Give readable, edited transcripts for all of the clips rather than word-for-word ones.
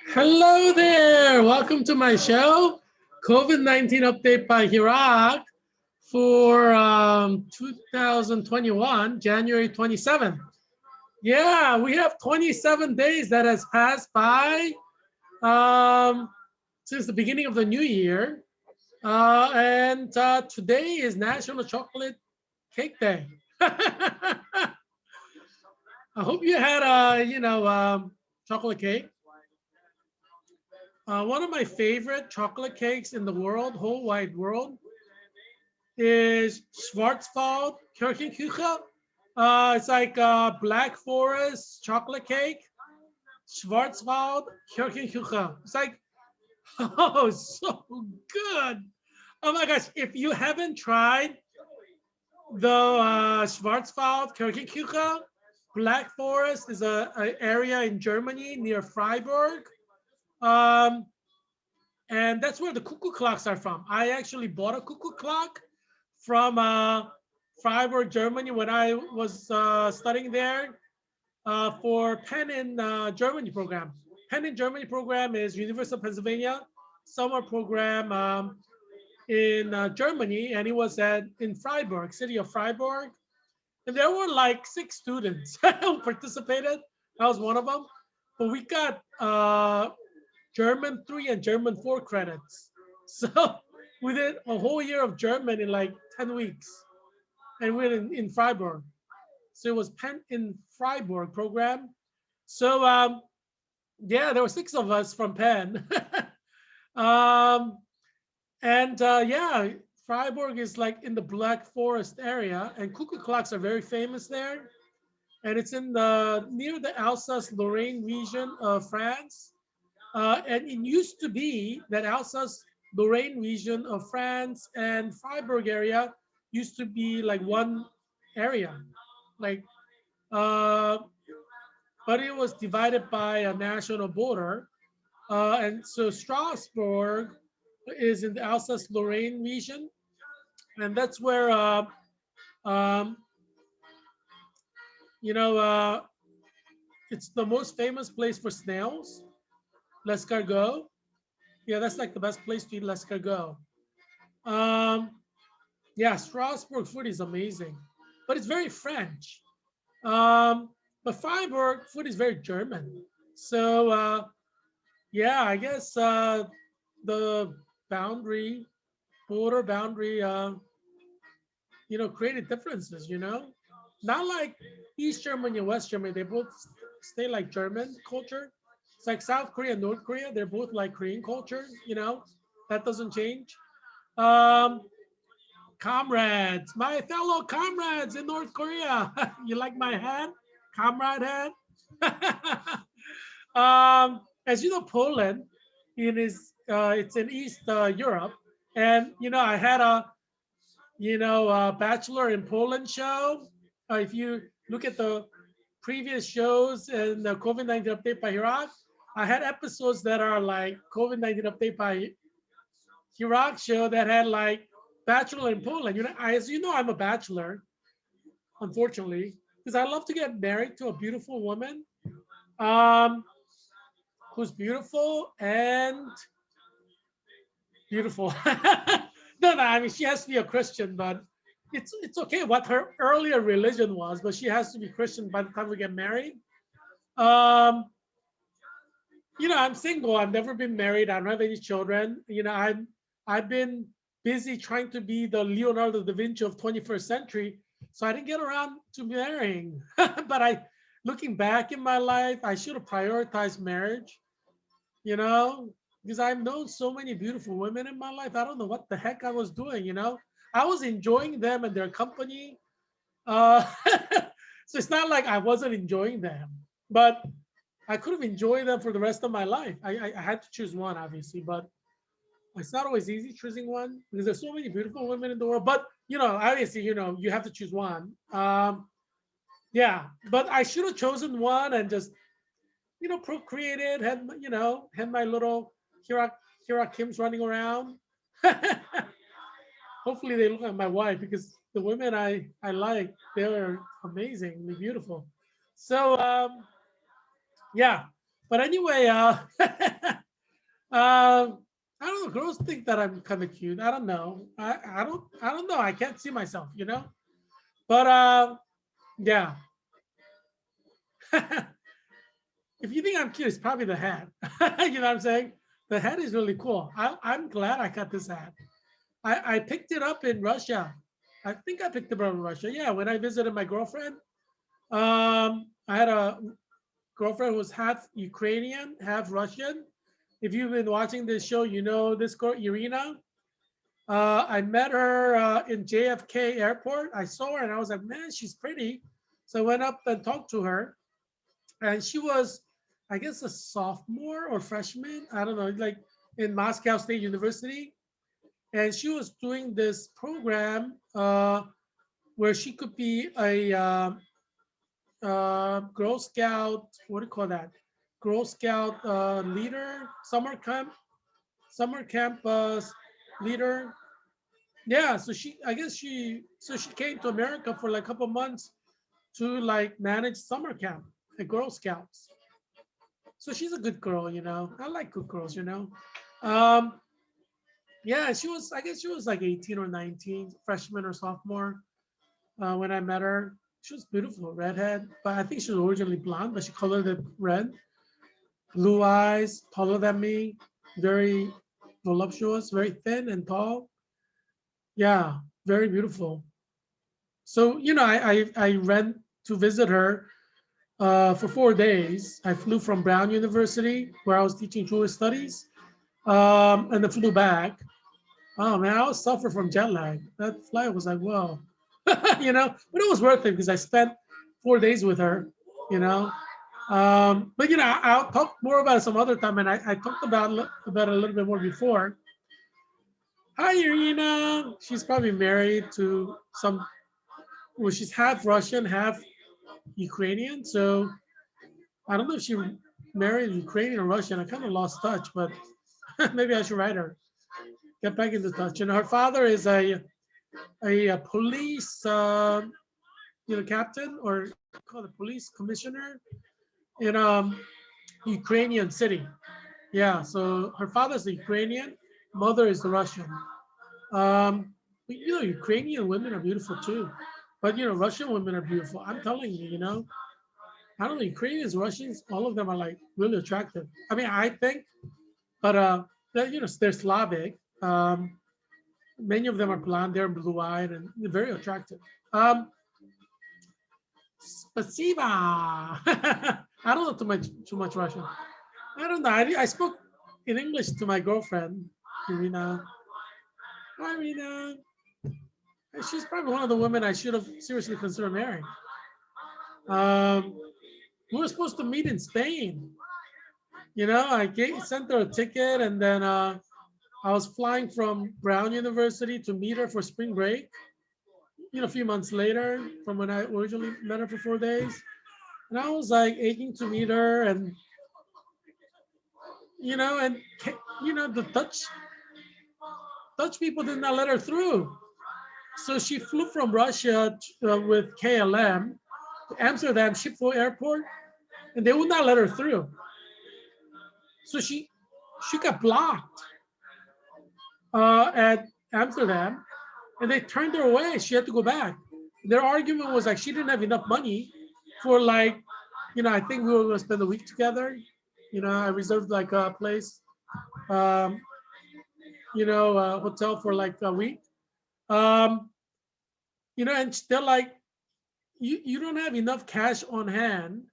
Hello there. Welcome to my show, COVID-19 update by Heerak for 2021, January 27th. Yeah, we have 27 days that has passed by since the beginning of the new year. And today is National Chocolate Cake Day. I hope you had chocolate cake. One of my favorite chocolate cakes in the world, whole wide world, is Schwarzwald Kirchenkuchen. It's like Black Forest chocolate cake. Schwarzwald Kirchenkuchen. It's like, oh, so good. Oh my gosh, if you haven't tried the Schwarzwald Kirchenkuchen, Black Forest is a area in Germany near Freiburg. Um, and that's where the cuckoo clocks are from. I actually bought a cuckoo clock from Freiburg, Germany, when I was studying there for Penn in Germany program. Penn in Germany program is University of Pennsylvania summer program in Germany, and it was in Freiburg, city of Freiburg. And there were like 6 students who participated. I was one of them. But we got German 3 and German 4 credits. So we did a whole year of German in like 10 weeks. And we're in Freiburg. So it was Penn in Freiburg program. So yeah, there were 6 of us from Penn. Yeah, Freiburg is like in the Black Forest area, and cuckoo clocks are very famous there. And it's in the near the Alsace-Lorraine region of France. And it used to be that Alsace-Lorraine region of France and Freiburg area used to be like one area, like, but it was divided by a national border. And so Strasbourg is in the Alsace-Lorraine region, and that's where um, you know it's the most famous place for snails, l'escargot. Yeah, that's like the best place to eat l'escargot. Um, yeah, Strasbourg food is amazing, but it's very French. Um, but Freiburg food is very German. So yeah, I guess the boundary, border boundary, created differences. Not like East Germany and West Germany. They both stay like German culture. It's like South Korea and North Korea. They're both like Korean culture. That doesn't change. Um, Comrades, my fellow comrades in North Korea. You like my hat? Comrade hat? As you know, Poland it's in East Europe. And, I had a Bachelor in Poland show. If you look at the previous shows and the COVID-19 update by Heerak, I had episodes that are like COVID-19 update by Heerak show that had like Bachelor in Poland. As you know, I'm a bachelor, unfortunately, because I love to get married to a beautiful woman um, who's beautiful and beautiful. No, I mean, she has to be a Christian, but it's okay what her earlier religion was, but she has to be Christian by the time we get married. Um, I'm single. I've never been married. I don't have any children. I've been busy trying to be the Leonardo da Vinci of 21st century, so I didn't get around to marrying. But looking back in my life, I should have prioritized marriage. Because I've known so many beautiful women in my life. I don't know what the heck I was doing. I was enjoying them and their company. So it's not like I wasn't enjoying them, but I could have enjoyed them for the rest of my life. I had to choose one, obviously, but it's not always easy choosing one because there's so many beautiful women in the world. But, obviously, you have to choose one. Yeah, but I should have chosen one and just, procreated, had my little Heerak Kims running around. Hopefully they look like my wife because the women I like, they're amazingly beautiful. So yeah, but anyway, I don't know. Girls think that I'm kind of cute. I don't know. I don't know. I can't see myself, you know. But yeah. If you think I'm cute, it's probably the hat. You know what I'm saying? The hat is really cool. I'm glad I got this hat. I picked it up in Russia. I think I picked it up in Russia. Yeah, when I visited my girlfriend, I had a girlfriend who was half Ukrainian, half Russian. If you've been watching this show, you know this girl, Irina. I met her in JFK airport. I saw her and I was like, man, she's pretty. So I went up and talked to her. And she was, I guess, a sophomore or freshman. I don't know, like in Moscow State University. And she was doing this program where she could be a Girl Scout, what do you call that? Girl Scout leader, summer camp leader. Yeah, so I guess she came to America for like a couple months to like manage summer camp at Girl Scouts. So she's a good girl, you know. I like good girls, you know. Um, yeah, I guess she was like 18 or 19, freshman or sophomore when I met her. She was beautiful, redhead, but I think she was originally blonde, but she colored it red, blue eyes, taller than me, very voluptuous, very thin and tall. Yeah, very beautiful. So, you know, I went to visit her for 4 days. I flew from Brown University, where I was teaching Jewish studies, and then flew back. Oh man, I was suffer from jet lag. That flight was like, whoa, you know, but it was worth it because I spent 4 days with her, you know. But you know, I'll talk more about it some other time, and I talked about it a little bit more before. Hi, Irina. She's probably married to some. Well, she's half Russian, half Ukrainian. So I don't know if she married Ukrainian or Russian. I kind of lost touch, but maybe I should write her. Get back into touch. And her father is a police, captain or call it police commissioner in Ukrainian city. Yeah, so her father's the Ukrainian, mother is the Russian. Ukrainian women are beautiful too, but Russian women are beautiful. I'm telling you, I don't know, Ukrainians, Russians, all of them are like really attractive. I mean, I think, but they're Slavic. Many of them are blonde, they're blue-eyed, and they're very attractive. Spasiba. I don't know too much Russian. I don't know. I spoke in English to my girlfriend, Irina. Hi, Irina. She's probably one of the women I should have seriously considered marrying. Um, we were supposed to meet in Spain. Sent her a ticket, and then I was flying from Brown University to meet her for spring break. A few months later from when I originally met her for 4 days. And I was like aching to meet her, and the Dutch people did not let her through. So she flew from Russia with KLM to Amsterdam Schiphol Airport, and they would not let her through. So she got blocked at Amsterdam, and they turned her away. She had to go back. Their argument was like she didn't have enough money for I think we were going to spend a week together. I reserved like a place, um, a hotel for like a week. Um, and they're like, you don't have enough cash on hand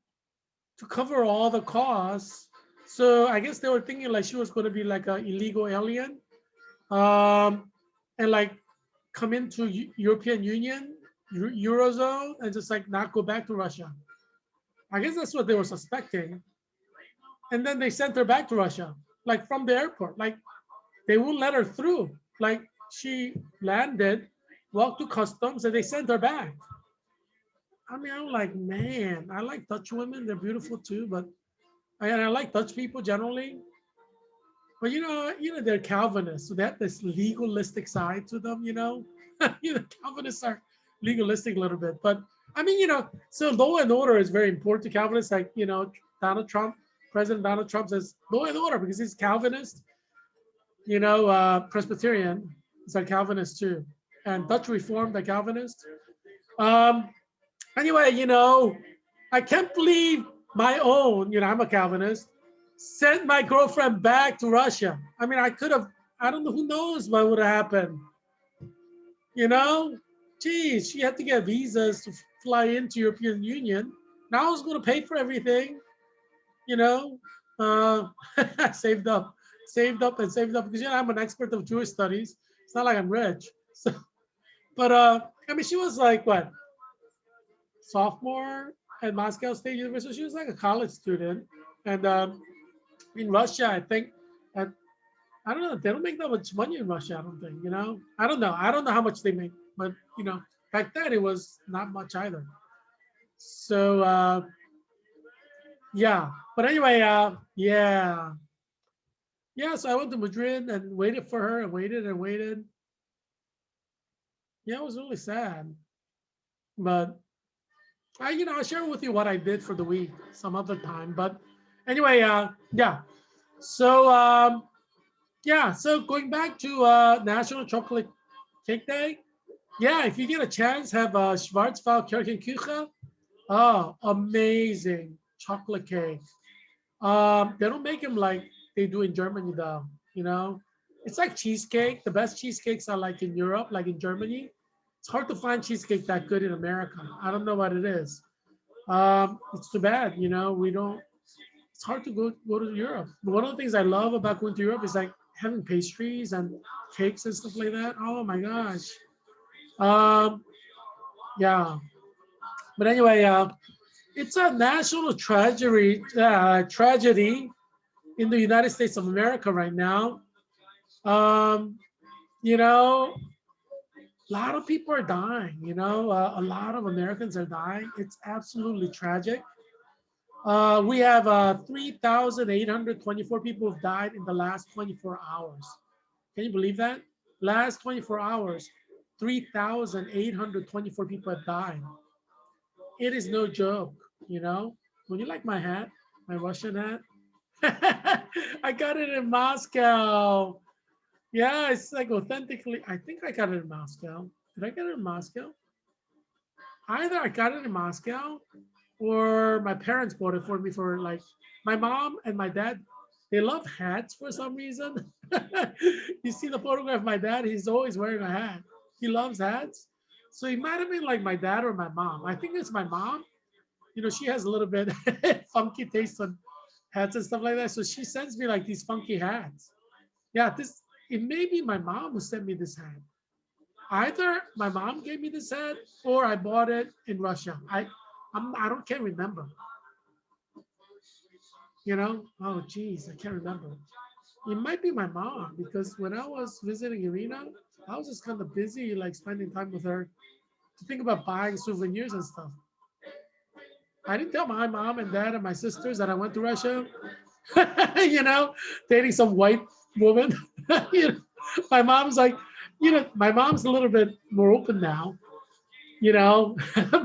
to cover all the costs. So I guess they were thinking like she was going to be like an illegal alien, and like come into European Union, Eurozone, and just like not go back to Russia. I guess that's what they were suspecting. And then they sent her back to Russia, like from the airport. Like they wouldn't let her through. Like she landed, walked to customs, and they sent her back. I mean, I'm like, man, I like Dutch women. They're beautiful too, but I like Dutch people generally. But they're Calvinists, so they have this legalistic side to them. Calvinists are legalistic a little bit, but I mean, so law and order is very important to Calvinists. Like, Donald Trump, President Donald Trump says law and order because he's Calvinist, Presbyterian. It's like Calvinist too. And Dutch Reformed, the Calvinist. Um, anyway, I can't believe my own, I'm a Calvinist, sent my girlfriend back to Russia. I mean, I could have, I don't know, who knows what would have happened. You know, geez, she had to get visas to fly into European Union. Now I was going to pay for everything. You know, uh, saved up, and saved up because I'm an expert of Jewish studies. It's not like I'm rich. So, but I mean, she was like what, sophomore at Moscow State University. She was like a college student, and in Russia, I think, at, I don't know, they don't make that much money in Russia. I don't think. I don't know. I don't know how much they make, but back then it was not much either. So yeah, but anyway, yeah. So I went to Madrid and waited for her and waited and waited. Yeah, it was really sad, but I'll share with you what I did for the week some other time. But anyway, yeah. So yeah, so going back to National Chocolate Cake Day. Yeah, if you get a chance, have a Schwarzwald Kirchenkuchen. Oh, amazing chocolate cake. They don't make them like they do in Germany, though. It's like cheesecake. The best cheesecakes are like in Europe, like in Germany. It's hard to find cheesecake that good in America. I don't know what it is. It's too bad. We don't. It's hard to go to Europe. But one of the things I love about going to Europe is like having pastries and cakes and stuff like that. Oh my gosh. Um, yeah. But anyway, it's a national tragedy in the United States of America right now. Um, a lot of people are dying. A lot of Americans are dying. It's absolutely tragic. We have 3,824 people who've died in the last 24 hours. Can you believe that? Last 24 hours, 3,824 people have died. It is no joke, you know. Would you like my hat, my Russian hat? I got it in Moscow. Yeah, it's like authentically. I think I got it in Moscow. Did I get it in Moscow? Either I got it in Moscow or my parents bought it for me for like my mom and my dad. They love hats for some reason. You see the photograph of my dad, he's always wearing a hat. He loves hats. So he might have been like my dad or my mom. I think it's my mom. She has a little bit funky taste on hats and stuff like that. So she sends me like these funky hats. Yeah, it may be my mom who sent me this hat. Either my mom gave me this hat or I bought it in Russia. Can't remember. Oh geez, I can't remember. It might be my mom because when I was visiting Irina, I was just kind of busy like spending time with her to think about buying souvenirs and stuff. I didn't tell my mom and dad and my sisters that I went to Russia, dating some white woman. you know, my mom's like, my mom's a little bit more open now,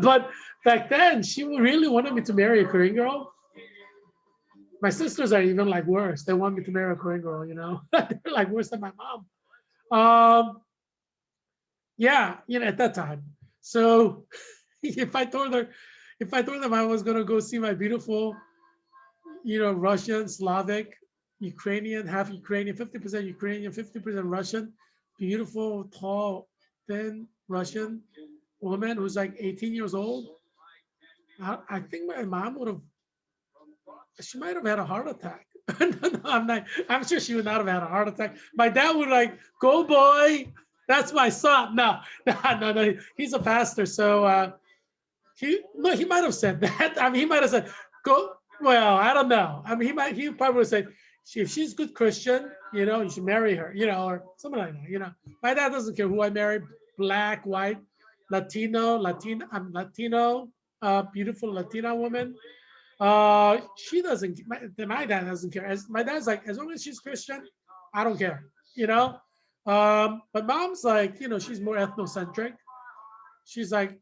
but back then she really wanted me to marry a Korean girl. My sisters are even like worse. They want me to marry a Korean girl, they're like worse than my mom. Um, yeah, at that time. So if I told her, if I told them I was gonna go see my beautiful, Russian, Slavic, Ukrainian, half Ukrainian, 50% Ukrainian, 50% Russian, beautiful, tall, thin Russian woman who's like 18 years old, I think my mom would have, she might have had a heart attack. No, I'm not. I'm sure she would not have had a heart attack. My dad would like, "Go boy, that's my son." No, no. He's a pastor, so he might have said that. I mean, he might have said, "Go." Well, I don't know. I mean, he probably would say, if she's a good Christian, you should marry her, or something like that. My dad doesn't care who I marry, black, white, Latino, beautiful Latina woman. She doesn't. My dad doesn't care. My dad's like, as long as she's Christian, I don't care. But mom's like, she's more ethnocentric. She's like,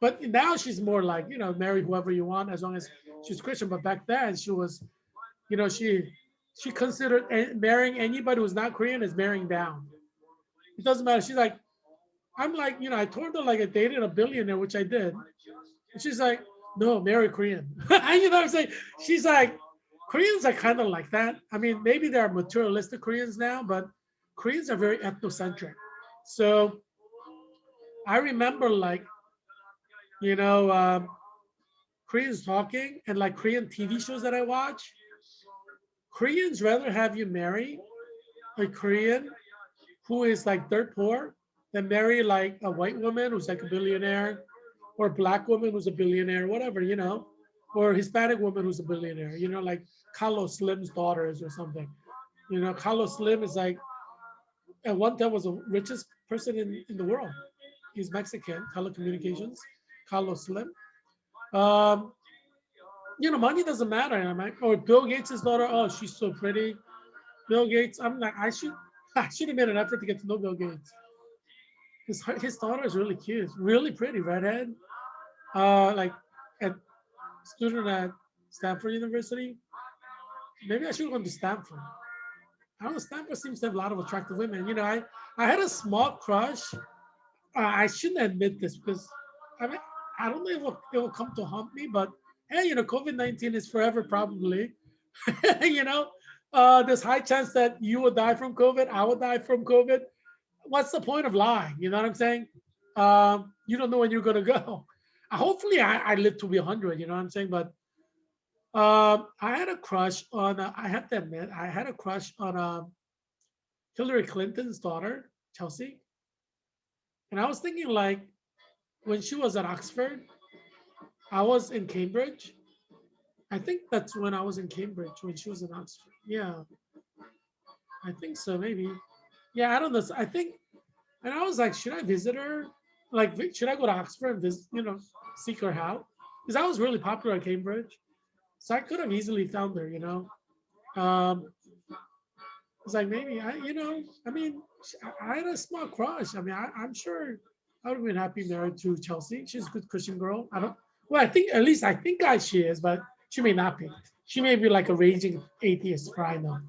But now she's more like, marry whoever you want as long as she's Christian. But back then she was, she considered marrying anybody who's not Korean as marrying down. It doesn't matter. She's like, I'm like, I told her like I dated a billionaire, which I did. And she's like, no, marry Korean. You know what I'm saying? She's like, Koreans are kind of like that. I mean, maybe there are materialistic Koreans now, but Koreans are very ethnocentric. So I remember like, you know, um, Koreans talking and like Korean TV shows that I watch. Koreans rather have you marry a Korean who is like dirt poor than marry like a white woman who's like a billionaire, or a black woman who's a billionaire, whatever, or a Hispanic woman who's a billionaire, like Carlos Slim's daughters or something. Carlos Slim is like, at one time was the richest person in the world. He's Mexican, telecommunications, Carlos Slim. Um, money doesn't matter. I'm like, oh, Bill Gates' daughter, oh, she's so pretty. Bill Gates, I'm like, I should have made an effort to get to know Bill Gates. His daughter is really cute, really pretty, redhead. Like a student at Stanford University. Maybe I should have gone to Stanford. I don't know. Stanford seems to have a lot of attractive women. I had a small crush. I shouldn't admit this because I mean, I don't know if it will come to haunt me, but hey, COVID-19 is forever probably. you know, there's high chance that you will die from COVID. I will die from COVID. What's the point of lying? You know what I'm saying? You don't know when you're gonna go. Hopefully, I live to be 100. You know what I'm saying? But I had a crush on. I have to admit, I had a crush on Hillary Clinton's daughter, Chelsea. And I was thinking, like, when she was at Oxford, I was in Cambridge. I think that's when I was in Cambridge when she was in Oxford. Yeah, I think so, maybe. Yeah, I don't know. I think, and I was like, should I visit her? Like, should I go to Oxford and visit, seek her out? Because I was really popular at Cambridge. So I could have easily found her. Um, it's like maybe I mean, I had a small crush. I mean, I'm sure I would have been happy married to Chelsea. She's a good Christian girl. I don't. Well, I think at least I think she is, but she may not be. She may be like a raging atheist for I know.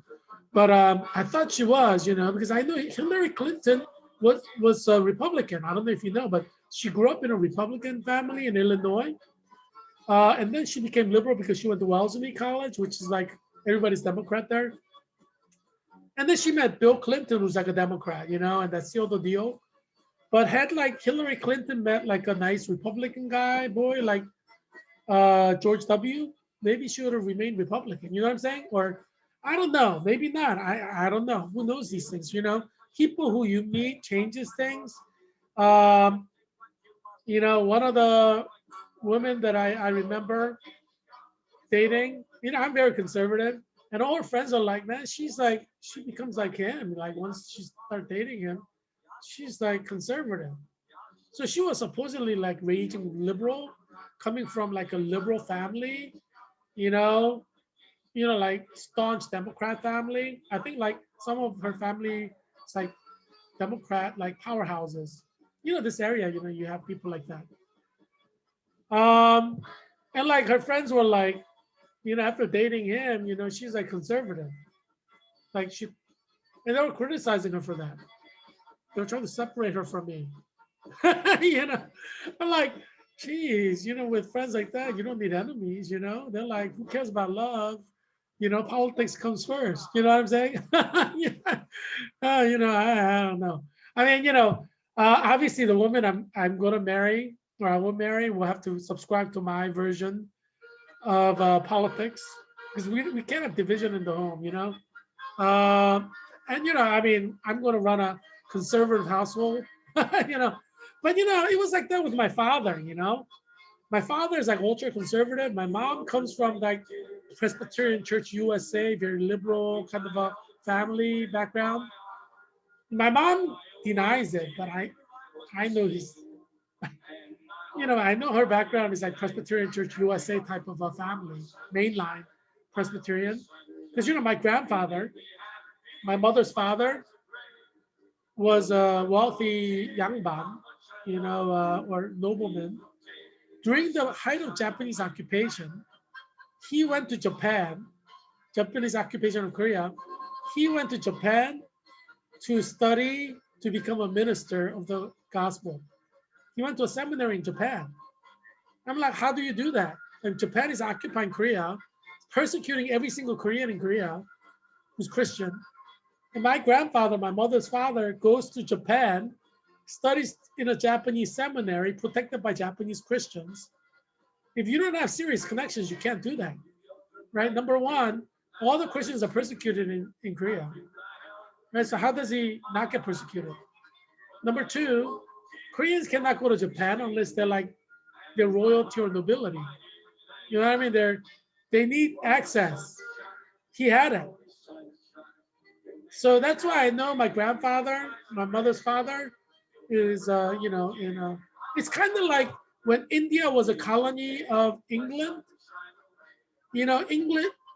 But I thought she was, because I know Hillary Clinton was a Republican. I don't know if you know, but she grew up in a Republican family in Illinois, and then she became liberal because she went to Wellesley College, which is like everybody's Democrat there. And then she met Bill Clinton, who's like a Democrat, and that sealed the deal. But had like Hillary Clinton met like a nice Republican guy, boy, like George W., maybe she would have remained Republican. You know what I'm saying? Or I don't know, maybe not. I don't know. Who knows these things? People who you meet changes things. Um, one of the women that I remember dating, I'm very conservative. And all her friends are like, man, she becomes like him. Like once she starts dating him, she's like conservative. So she was supposedly like raging liberal, coming from like a liberal family, you know, like staunch Democrat family. I think like some of her family is like Democrat, like powerhouses. This area, you have people like that. Um, and like her friends were like, after dating him, she's like conservative. Like and they were criticizing her for that. They were trying to separate her from me. I'm like, geez, with friends like that, you don't need enemies, They're like, who cares about love? Politics comes first. You know what I'm saying? Yeah. I don't know. I mean, obviously the woman I'm going to marry or I will marry will have to subscribe to my version of politics because we can't have division in the home. Uh, and I mean, I'm going to run a conservative household, you know. But it was like that with my father. My father is like ultra conservative. My mom comes from like Presbyterian Church USA, very liberal kind of a family background. My mom denies it, but I know this. I know her background is like Presbyterian Church USA type of a family, mainline Presbyterian. Because my grandfather, my mother's father, was a wealthy yangban, or nobleman. During the height of Japanese occupation, he went to Japan, Japanese occupation of Korea. He went to Japan to study to become a minister of the gospel. He went to a seminary in Japan. I'm like, how do you do that? And Japan is occupying Korea, persecuting every single Korean in Korea who's Christian. And my grandfather, my mother's father, goes to Japan, studies in a Japanese seminary protected by Japanese Christians. If you don't have serious connections, you can't do that, right? Number one, all the Christians are persecuted in Korea, right? So how does he not get persecuted? Number two, Koreans cannot go to Japan unless they're royalty or nobility. You know what I mean? They need access. He had it. So that's why I know my grandfather, my mother's father, is it's kind of like when India was a colony of England.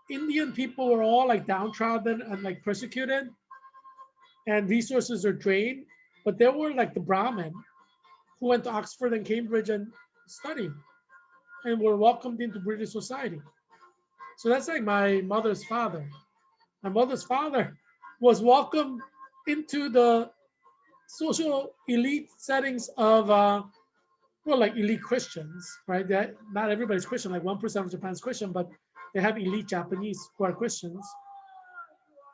Indian people were all like downtrodden and like persecuted, and resources are drained. But there were like the Brahmin who went to Oxford and Cambridge and studied, and were welcomed into British society. So that's like my mother's father. My mother's father was welcomed into the social elite settings of like elite Christians, right? That not everybody's Christian, like 1% of Japan's Christian, but they have elite Japanese who are Christians.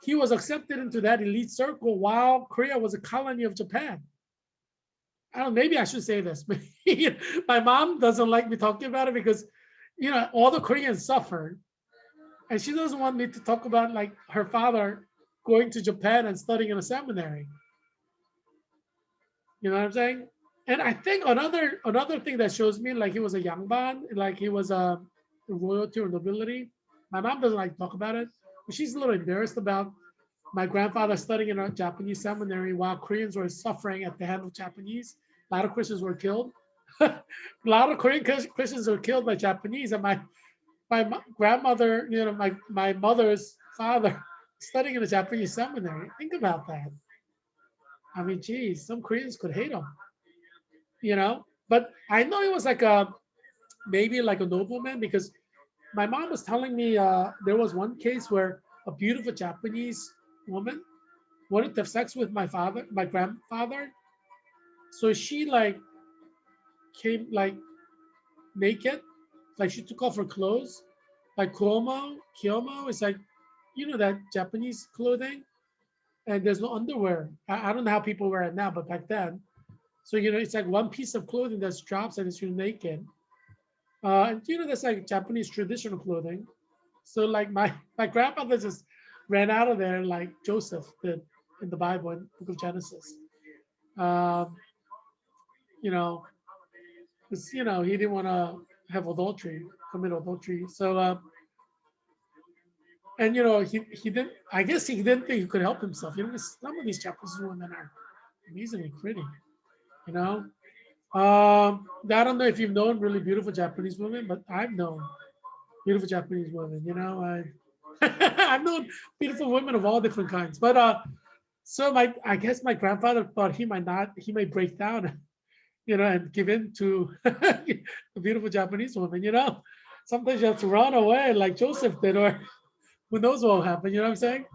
He was accepted into that elite circle while Korea was a colony of Japan. I don't know, maybe I should say this, but my mom doesn't like me talking about it because, all the Koreans suffered. And she doesn't want me to talk about like her father going to Japan and studying in a seminary. You know what I'm saying? And I think another thing that shows me like he was a yangban, like he was a royalty or nobility. My mom doesn't like to talk about it, but she's a little embarrassed about my grandfather studying in a Japanese seminary while Koreans were suffering at the hand of Japanese. A lot of Christians were killed. A lot of Korean Christians were killed by Japanese, and my grandmother, my mother's father, studying in a Japanese seminary. Think about that. I mean, geez, some Koreans could hate him, But I know it was like maybe like a nobleman, because my mom was telling me there was one case where a beautiful Japanese woman wanted to have sex with my grandfather. So she like came like naked, like she took off her clothes, like kyomo is like, that Japanese clothing, and there's no underwear. I don't know how people wear it now, but back then, so it's like one piece of clothing that drops and it's naked. And that's like Japanese traditional clothing. So like my grandfather just ran out of there like Joseph did in the Bible in Book of Genesis. Because he didn't want to have commit adultery. So and he didn't. I guess he didn't think he could help himself. Some of these Japanese women are amazingly pretty. I don't know if you've known really beautiful Japanese women, but I've known beautiful Japanese women. I've known beautiful women of all different kinds. But so I guess my grandfather thought he might break down, and give in to a beautiful Japanese woman. Sometimes you have to run away like Joseph did, or who knows what will happen. You know what I'm saying?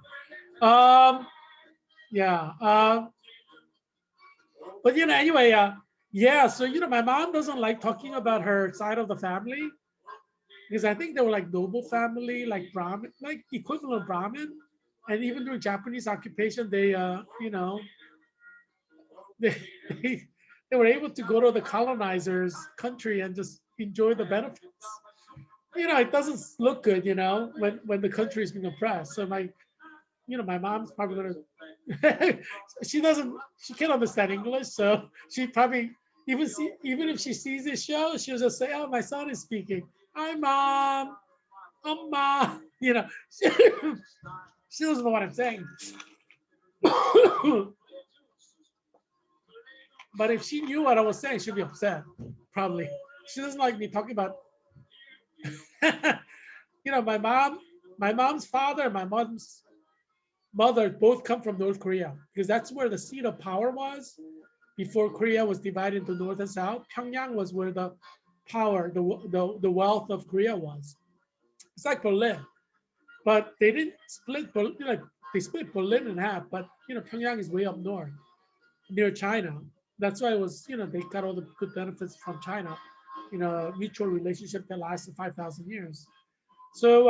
Yeah. But anyway, yeah. So my mom doesn't like talking about her side of the family, because I think they were like noble family, like Brahmin, like equivalent of Brahmin. And even during Japanese occupation, they they they were able to go to the colonizers' country and just enjoy the benefits. It doesn't look good, when the country is being oppressed. So my mom's probably gonna she can't understand English, so she probably even if she sees this show, she'll just say, "Oh, my son is speaking. Hi, mom. Mom." She doesn't know what I'm saying. But if she knew what I was saying, she'd be upset. Probably. She doesn't like me talking about. My mom's father and my mom's mother both come from North Korea, because that's where the seat of power was before Korea was divided into North and South. Pyongyang was where the power the wealth of Korea was. It's like Berlin, but they didn't split Berlin. Like they split Berlin in half, but Pyongyang is way up north near China. That's why it was they got all the good benefits from China, mutual relationship that lasted 5,000 years. So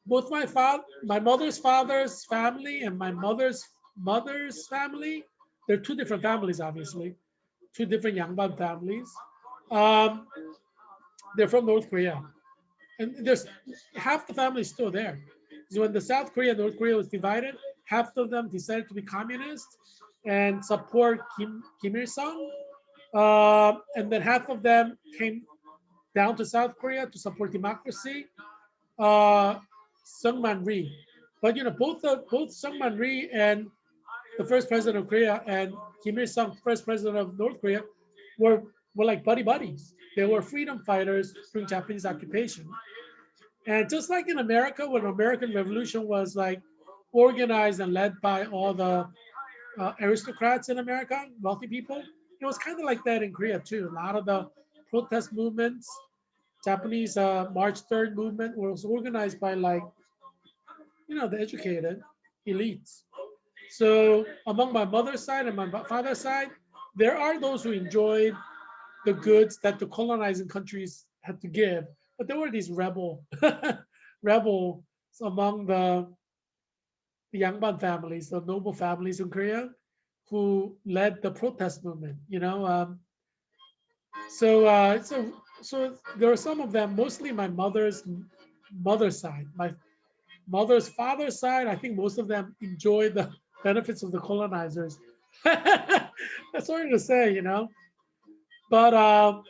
both my mother's father's family and my mother's family, they're two different families, obviously, two different Yangban families. Um, they're from North Korea, and there's half the family is still there. So when the South Korea and North Korea was divided, half of them decided to be communist and support Kim Il Sung, and then half of them came down to South Korea to support democracy. Uh, Sung Man Rhee, but both Sung Man Rhee and the first president of Korea and Kim Il Sung, first president of North Korea, were were like buddy buddies. They were freedom fighters during Japanese occupation. And just like in America, when American Revolution was like organized and led by all the aristocrats in America, wealthy people, it was kind of like that in Korea too. A lot of the protest movements, Japanese March 3rd movement was organized by like, the educated elites. So among my mother's side and my father's side, there are those who enjoyed the goods that the colonizing countries had to give, but there were these rebels among the Yangban families, the noble families in Korea, who led the protest movement. So there are some of them, mostly my mother's side. My mother's father's side, I think most of them enjoyed the benefits of the colonizers. That's hard to say. But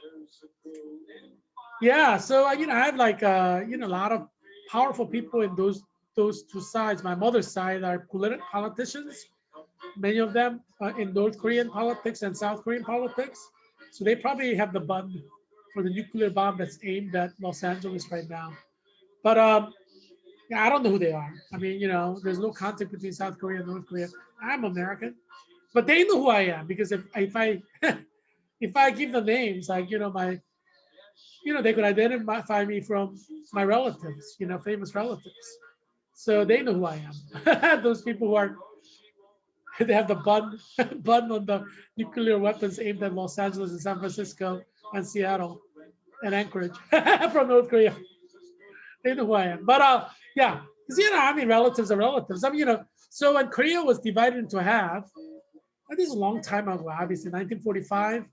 yeah, so I have like a lot of powerful people in those two sides. My mother's side are politicians, many of them in North Korean politics and South Korean politics. So they probably have the button for the nuclear bomb that's aimed at Los Angeles right now. But yeah, I don't know who they are. I mean, there's no contact between South Korea and North Korea. I'm American, but they know who I am because if I if I give the names, like they could identify me from my relatives, famous relatives. So they know who I am. Those people who are they have the bun on the nuclear weapons aimed at Los Angeles and San Francisco and Seattle and Anchorage from North Korea. They know who I am. But yeah, because I mean, relatives are relatives. I mean, so when Korea was divided into half, this is a long time ago, obviously, 1945,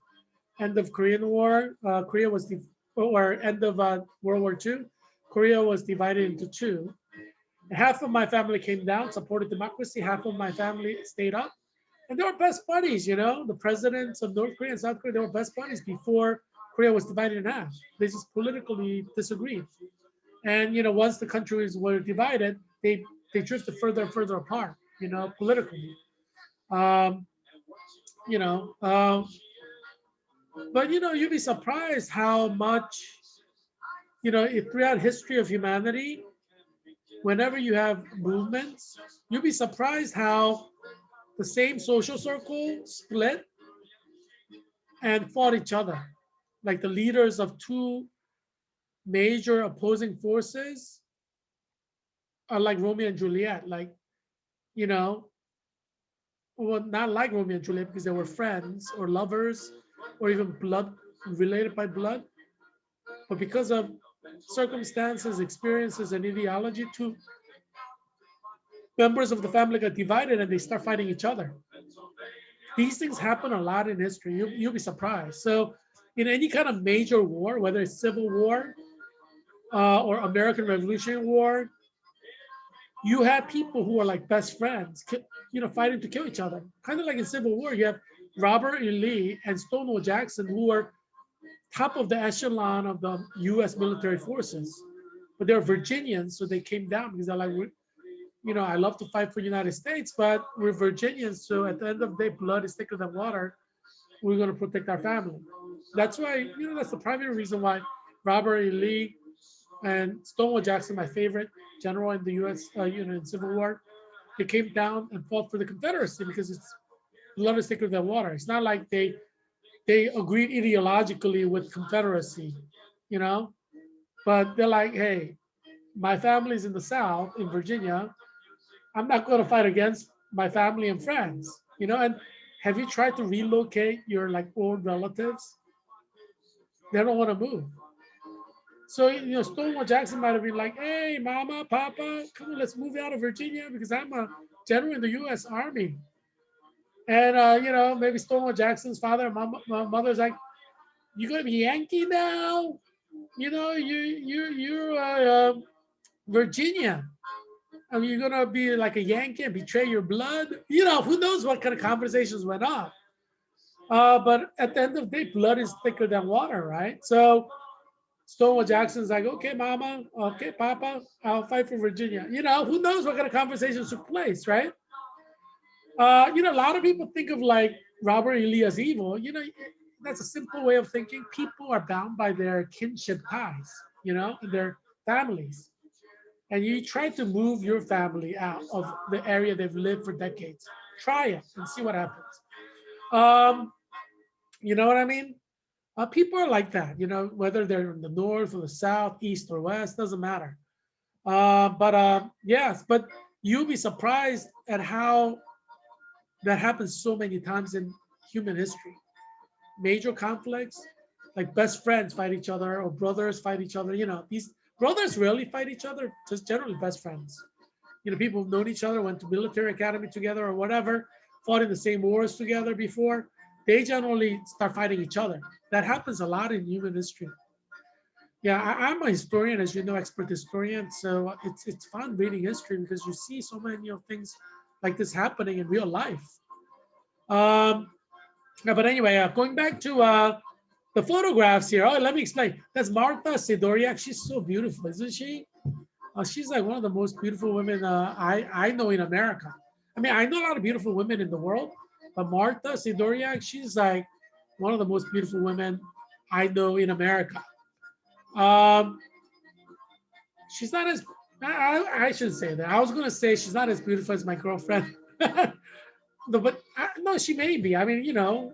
end of Korean War. Korea was or end of World War II. Korea was divided into two. Half of my family came down, supported democracy. Half of my family stayed up, and they were best buddies. The presidents of North Korea and South Korea, they were best buddies before Korea was divided in half. They just politically disagreed. And once the countries were divided, they drifted further and further apart. Politically. Um, you know, um, but you'd be surprised how much throughout history of humanity, whenever you have movements, you'd be surprised how the same social circle split and fought each other. Like the leaders of two major opposing forces are like Romeo and Juliet. Like, you know, well, not like Romeo and Juliet because they were friends or lovers or even blood related by blood, but because of circumstances, experiences, and ideology, two members of the family got divided and they start fighting each other. These things happen a lot in history. You'll be surprised. So, in any kind of major war, whether it's Civil War or American Revolutionary War, you have people who are like best friends, fighting to kill each other. Kind of like in Civil War, you have Robert E. Lee and Stonewall Jackson, who were top of the echelon of the U.S. military forces, but they're Virginians, so they came down because they're like, I love to fight for the United States, but we're Virginians, so at the end of the day, blood is thicker than water. We're going to protect our family. That's why, that's the primary reason why Robert E. Lee and Stonewall Jackson, my favorite general in the U.S., in Civil War, they came down and fought for the Confederacy because it's blood is thicker than water. It's not like they they agreed ideologically with Confederacy, you know, but they're like, hey, my family's in the South, in Virginia. I'm not going to fight against my family and friends, you know. And have you tried to relocate your like old relatives? They don't want to move. So, you know, Stonewall Jackson might have been like, hey, mama, papa, come on, let's move out of Virginia because I'm a general in the U.S. Army. And, you know, maybe Stonewall Jackson's father and mother's like, you're going to be Yankee now? You know, you're Virginia. I mean, you're going to be like a Yankee and betray your blood? You know, who knows what kind of conversations went on. But at the end of the day, blood is thicker than water, right? So Stonewall Jackson's like, okay, mama, okay, papa, I'll fight for Virginia. You know, who knows what kind of conversations took place, right? You know, a lot of people think of like Robert E. Lee as evil. You know, that's a simple way of thinking. People are bound by their kinship ties, you know, and their families. And you try to move your family out of the area they've lived for decades. Try it and see what happens. Um, you know what I mean? People are like that, you know, whether they're in the north or the south, east or west, doesn't matter. Yes, but you'll be surprised at how that happens so many times in human history. Major conflicts, like best friends fight each other or brothers fight each other. You know, these brothers rarely fight each other, just generally best friends. You know, people who've known each other, went to military academy together or whatever, fought in the same wars together before. They generally start fighting each other. That happens a lot in human history. Yeah, I'm a historian, as you know, expert historian. So it's fun reading history because you see so many of things like this happening in real life. Um, yeah, but anyway, going back to the photographs here. Oh, let me explain. That's Martha Sidoriak. She's so beautiful, isn't she? She's like one of the most beautiful women I know in America. I mean, I know a lot of beautiful women in the world, but Martha Sidoriak, she's like one of the most beautiful women I know in America. Um, she's not as I shouldn't say that. I was gonna say she's not as beautiful as my girlfriend. No, but no, she may be. I mean, you know,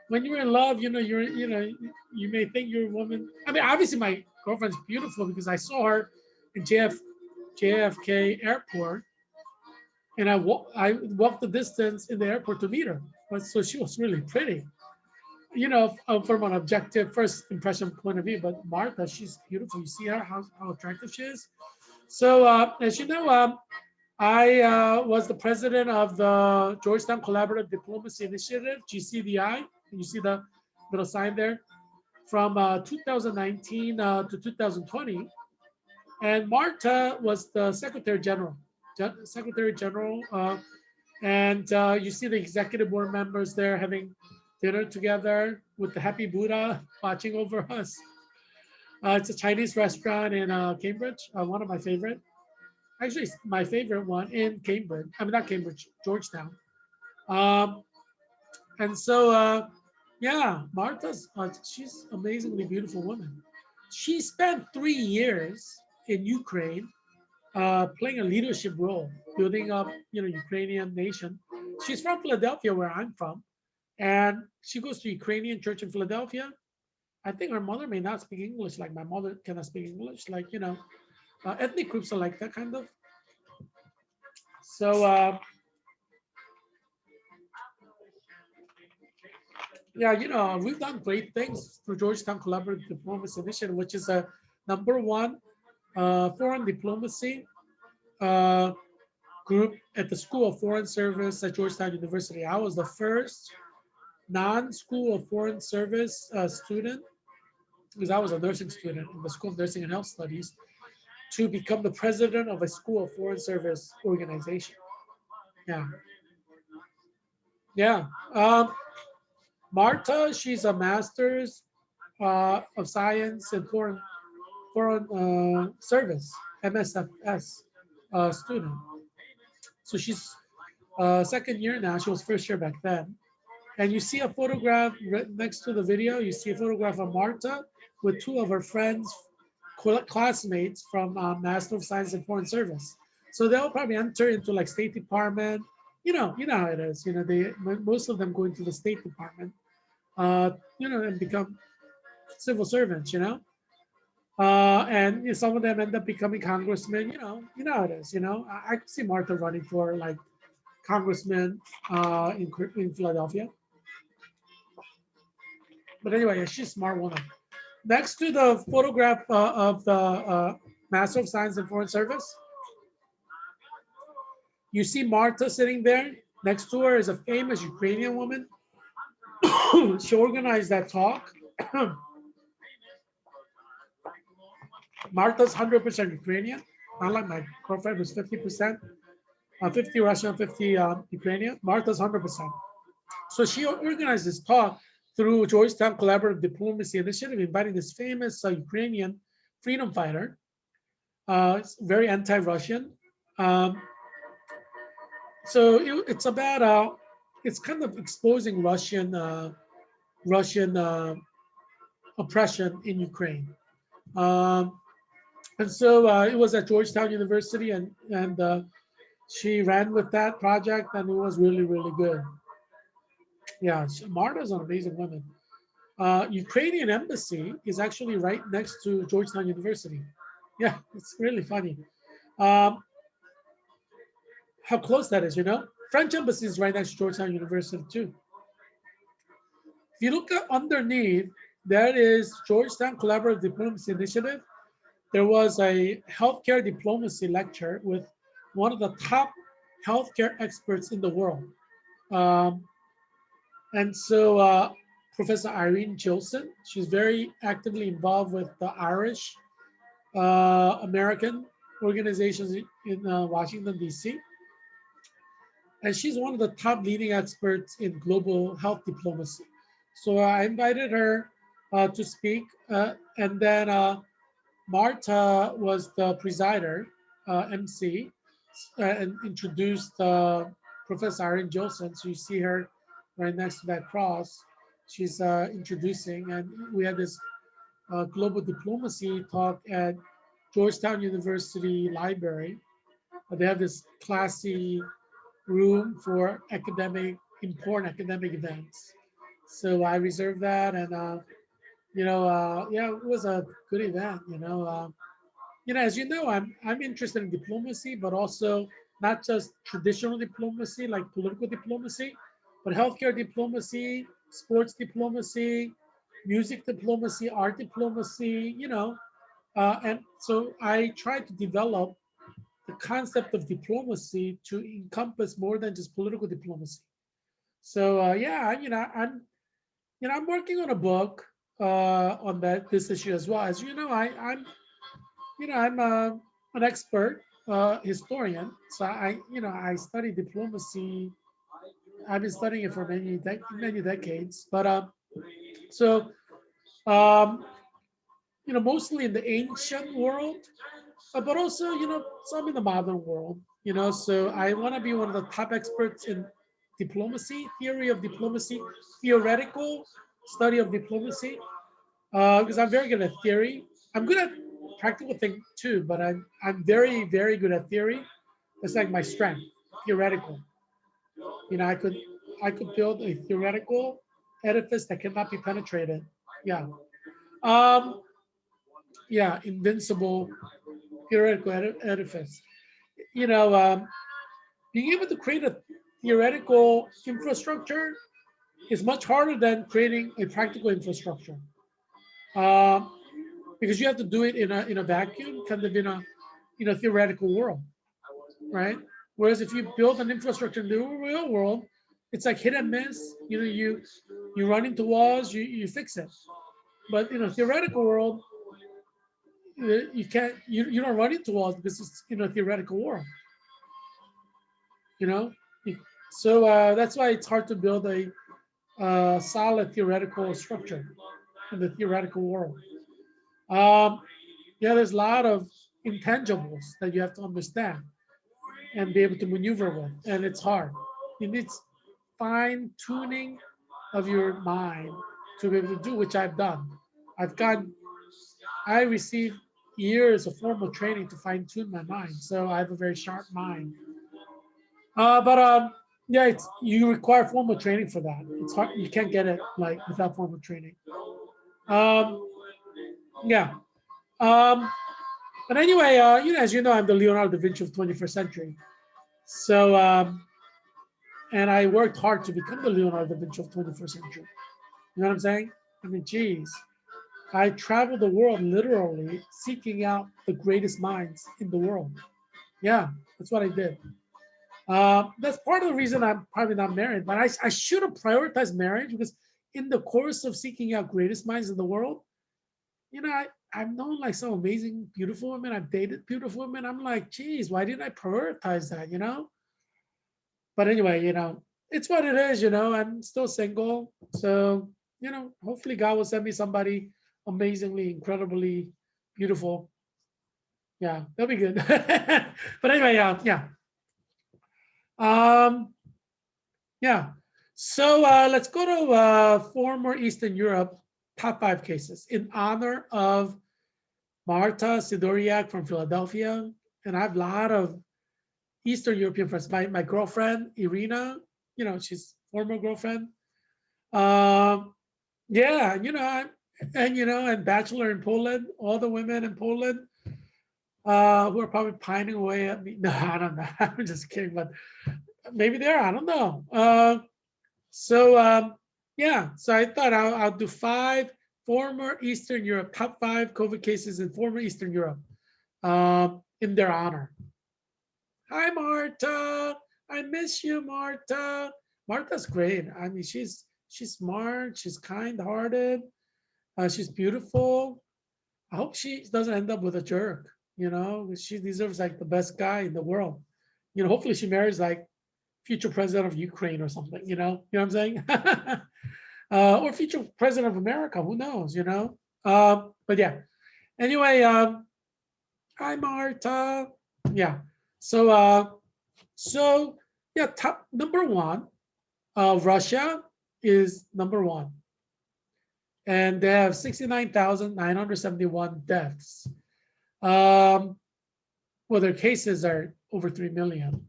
when you're in love, you know, you may think you're a woman. I mean, obviously, my girlfriend's beautiful because I saw her in JFK Airport, and I walked the distance in the airport to meet her. But so she was really pretty, you know, from an objective first impression point of view. But Martha, she's beautiful. You see her how attractive she is. So as you know, I was the president of the Georgetown Collaborative Diplomacy Initiative, GCDI. You see the little sign there from 2019 to 2020. And Marta was the Secretary General. Secretary General. And you see the executive board members there having dinner together with the Happy Buddha watching over us. It's a Chinese restaurant in Cambridge, one of my favorite. Actually, it's my favorite one in Cambridge. I mean, not Cambridge, Georgetown. Um, and so, yeah, Martha's, she's amazingly beautiful woman. She spent 3 years in Ukraine playing a leadership role, building up, you know, Ukrainian nation. She's from Philadelphia, where I'm from, and she goes to Ukrainian church in Philadelphia. I think her mother may not speak English, like my mother cannot speak English. Like, you know, ethnic groups are like that kind of. So yeah, you know, we've done great things through Georgetown Collaborative Diplomacy Initiative, which is a #1 foreign diplomacy uh, group at the School of Foreign Service at Georgetown University. I was the first non-School of Foreign Service student, because I was a nursing student in the School of Nursing and Health Studies, to become the president of a School of Foreign Service organization. Yeah, yeah. Marta, she's a master's of science in foreign service, MSFS student. So she's second year now. She was first year back then. And you see a photograph right next to the video. You see a photograph of Marta with two of her friends, classmates from Master of Science in Foreign Service. So they'll probably enter into like State Department. You know how it is. You know, most of them go into the State Department. and become civil servants, and some of them end up becoming congressmen. How it is. I could see Martha running for like congressman in Philadelphia. But anyway, yeah, she's a smart woman. Next to the photograph of the Master of Science and Foreign Service, you see Marta sitting there. Next to her is a famous Ukrainian woman. She organized that talk. Marta's 100% Ukrainian, unlike my girlfriend who's 50%, 50 Russian, 50 Ukrainian. Marta's 100%. So she organized this talk through Georgetown Collaborative Diplomacy Initiative, inviting this famous Ukrainian freedom fighter, very anti-Russian. So it's about it's kind of exposing Russian oppression in Ukraine. And so it was at Georgetown University, and she ran with that project, and it was really, really good. Yeah, Marta's an amazing woman. Ukrainian embassy is actually right next to Georgetown University. Yeah, it's really funny. How close that is, French embassy is right next to Georgetown University too. If you look at underneath, that is Georgetown Collaborative Diplomacy Initiative. There was a healthcare diplomacy lecture with one of the top healthcare experts in the world. And so Professor Irene Gilson, she's very actively involved with the Irish American organizations in Washington, D.C. And she's one of the top leading experts in global health diplomacy. So I invited her to speak. And then Marta was the presider, MC, and introduced Professor Irene Gilson. So you see her right next to that cross. She's introducing, and we had this global diplomacy talk at Georgetown University Library. They have this classy room for important academic events. So I reserved that, and yeah, it was a good event. As you know, I'm interested in diplomacy, but also not just traditional diplomacy like political diplomacy, but healthcare diplomacy, sports diplomacy, music diplomacy, art diplomacy. And so I tried to develop the concept of diplomacy to encompass more than just political diplomacy. So yeah, I'm working on a book on this issue as well. As you know, I'm an expert historian, so I study diplomacy. I've been studying it for many decades. But so mostly in the ancient world, but also some in the modern world. So I want to be one of the top experts in diplomacy, theory of diplomacy, theoretical study of diplomacy, because I'm very good at theory. I'm good at practical thing too, but I'm very, very good at theory. It's like my strength, theoretical. I could build a theoretical edifice that cannot be penetrated. Yeah. Yeah, invincible theoretical edifice. Being able to create a theoretical infrastructure is much harder than creating a practical infrastructure, because you have to do it in a vacuum, kind of in a theoretical world, right? Whereas if you build an infrastructure in the real world, it's like hit and miss. You run into walls, you fix it. But in a theoretical world, you can't you don't run into walls because it's in a theoretical world. So that's why it's hard to build a solid theoretical structure in the theoretical world. Yeah, there's a lot of intangibles that you have to understand and be able to maneuver with, and it's hard. It needs fine tuning of your mind to be able to do, which I've done. I received years of formal training to fine tune my mind, so I have a very sharp mind. But Yeah, it's you require formal training for that. It's hard. You can't get it like without formal training. Um, yeah. Um, but anyway, as you know, I'm the Leonardo da Vinci of 21st century. So, and I worked hard to become the Leonardo da Vinci of 21st century. You know what I'm saying? I mean, geez, I traveled the world literally seeking out the greatest minds in the world. Yeah, that's what I did. That's part of the reason I'm probably not married, but I should have prioritized marriage because in the course of seeking out greatest minds in the world, I've known like some amazing, beautiful women. I've dated beautiful women. I'm like, geez, why didn't I prioritize that? But anyway, it's what it is. I'm still single. So, hopefully God will send me somebody amazingly, incredibly beautiful. Yeah, that'll be good. But anyway, yeah. Um, yeah. So let's go to former Eastern Europe top 5 cases in honor of Marta Sidoriak from Philadelphia. And I have a lot of Eastern European friends. My girlfriend, Irina, she's former girlfriend. Yeah, and bachelor in Poland, all the women in Poland who are probably pining away at me. No, I don't know. I'm just kidding, but maybe they are. I don't know. Yeah, so I thought I'll do 5 former Eastern Europe, top 5 COVID cases in former Eastern Europe in their honor. Hi, Marta. I miss you, Marta. Marta's great. I mean, she's smart. She's kind-hearted. She's beautiful. I hope she doesn't end up with a jerk. She deserves like the best guy in the world. Hopefully she marries like future president of Ukraine or something. You know what I'm saying? Or future president of America. Who knows? But yeah. Anyway, hi, Marta. Yeah. So yeah, top number 1, Russia is number 1, and they have 69,971 deaths. Well, their cases are over 3 million,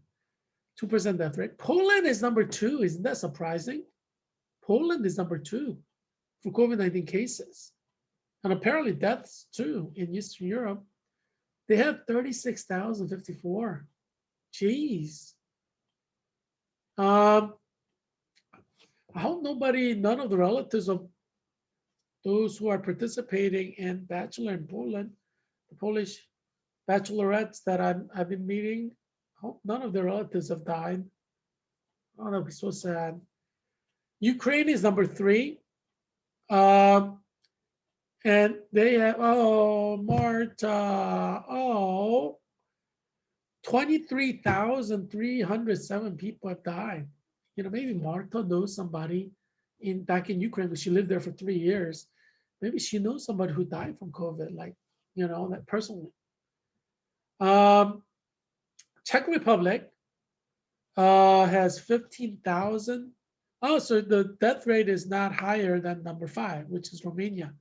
2% death rate. Poland is number 2. Isn't that surprising? Poland is number 2 for COVID-19 cases, and apparently deaths too in Eastern Europe. They have 36,054. Jeez. I hope none of the relatives of those who are participating in Bachelor in Poland, the Polish bachelorettes that I've been meeting, I hope none of their relatives have died. Oh, that'd be so sad. Ukraine is number 3. And they have, Marta, 23,307 people have died. Maybe Marta knows somebody back in Ukraine, because she lived there for 3 years. Maybe she knows somebody who died from COVID, like, that personally. Czech Republic has 15,000. Oh, so the death rate is not higher than number 5, which is Romania.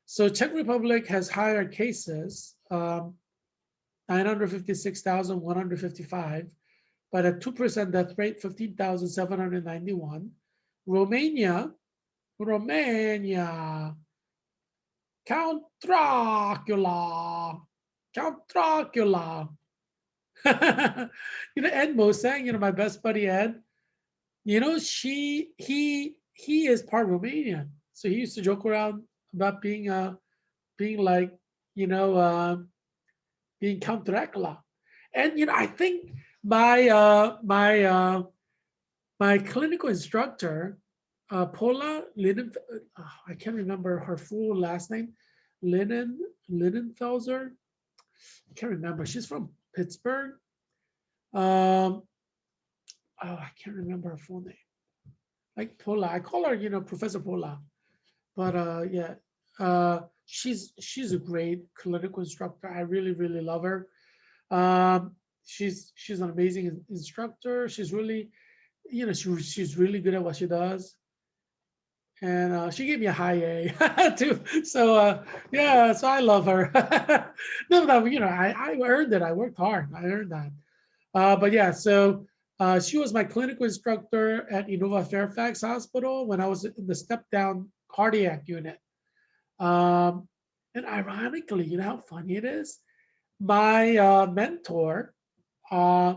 So Czech Republic has higher cases, 956,155, but a 2% death rate, 15,791. Romania, Count Dracula. Ed Mosang, my best buddy Ed, he is part Romanian. So he used to joke around about being like, being Count Dracula. And I think my clinical instructor, Paula Linen, I can't remember her full last name, Linenfelser. I can't remember. She's from Pittsburgh. I can't remember her full name. Like Paula, I call her, Professor Paula. But yeah, she's a great clinical instructor. I really, really love her. She's an amazing instructor. She's really, she's really good at what she does. And she gave me a high A too. So yeah, so I love her. No, I earned it. I worked hard. I earned that. But yeah, so She was my clinical instructor at Innova Fairfax Hospital when I was in the step-down cardiac unit. Um, and ironically, you know how funny it is? My mentor, uh,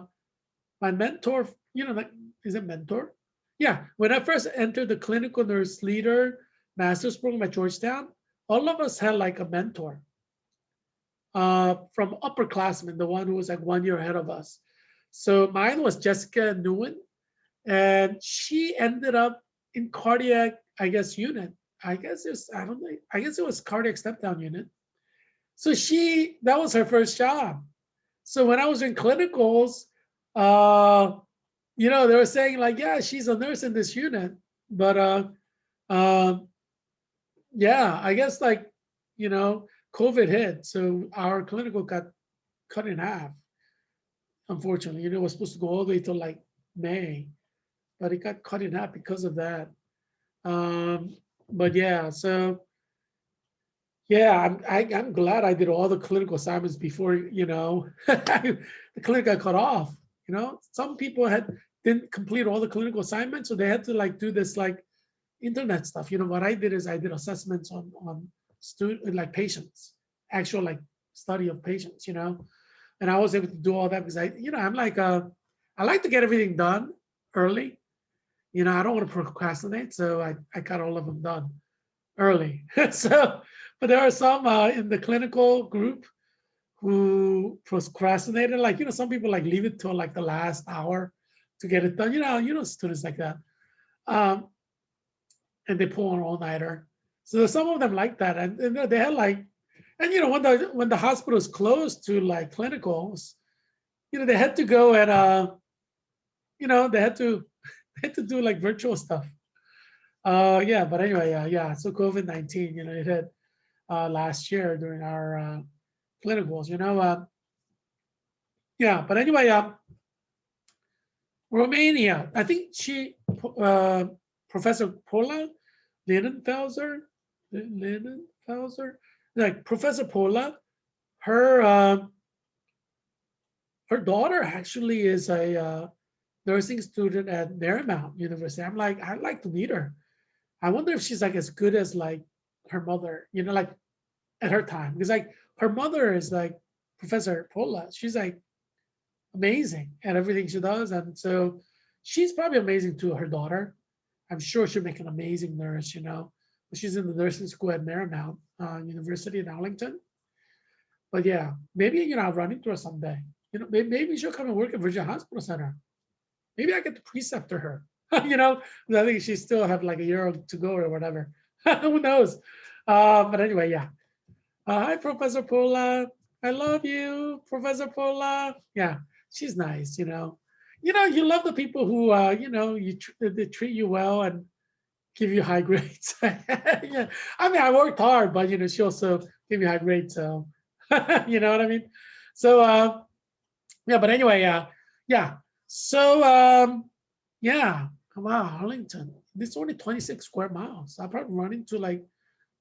you know, like, is it mentor? Yeah, when I first entered the clinical nurse leader master's program at Georgetown, all of us had like a mentor from upperclassmen, the one who was like 1 year ahead of us. So mine was Jessica Nguyen, and she ended up in cardiac, I guess, unit. I guess it was, I don't know, I guess it was cardiac step down unit. So that was her first job. So when I was in clinicals, uh, you know, they were saying like, yeah, she's a nurse in this unit, but um, yeah, I guess like, you know, COVID hit, so our clinical got cut in half. Unfortunately, you know, it was supposed to go all the way till like May, but it got cut in half because of that. Um, but yeah, so yeah, I'm glad I did all the clinical assignments before, you know, the clinic got cut off. You know, some people didn't complete all the clinical assignments, so they had to like do this like internet stuff. You know, what I did is I did assessments on student like patients, actual like study of patients. You know, and I was able to do all that because I'm like I like to get everything done early. You know, I don't want to procrastinate, so I got all of them done early. So, but there are some in the clinical group who procrastinated. Like, you know, some people like leave it till like the last hour to get it done. You know, students like that, um, and they pull an all-nighter. So some of them like that, and they had like, and you know, when the hospitals closed to like clinicals, you know, they had to go and you know, they had to they had to do like virtual stuff. Yeah, but anyway, yeah. So COVID-19, you know, it hit last year during our clinicals, you know. Yeah, but anyway, Romania, I think uh, Professor Paula Linenfelser, Linenfelser, like Professor Paula, her her daughter actually is a nursing student at Marymount University. I'm like, I'd like to meet her. I wonder if she's like as good as like her mother, you know, like at her time, because like her mother is like Professor Paula. She's like amazing at everything she does, and so she's probably amazing to her daughter. I'm sure she'll make an amazing nurse, you know. She's in the nursing school at Marymount University in Arlington. But yeah, maybe, you know, I'll run into her someday. You know, maybe she'll come and work at Virginia Hospital Center. Maybe I get to preceptor her. You know, I think she still have like a year to go or whatever. Who knows? But anyway, yeah. Hi, Professor Paula. I love you, Professor Paula. Yeah, she's nice. You know, you love the people who, you know, they treat you well and give you high grades. Yeah, I mean, I worked hard, but you know, she also gave me high grades. So, you know what I mean? So, yeah. But anyway, yeah. So, yeah. Wow, Arlington. This is only 26 square miles. I probably run into like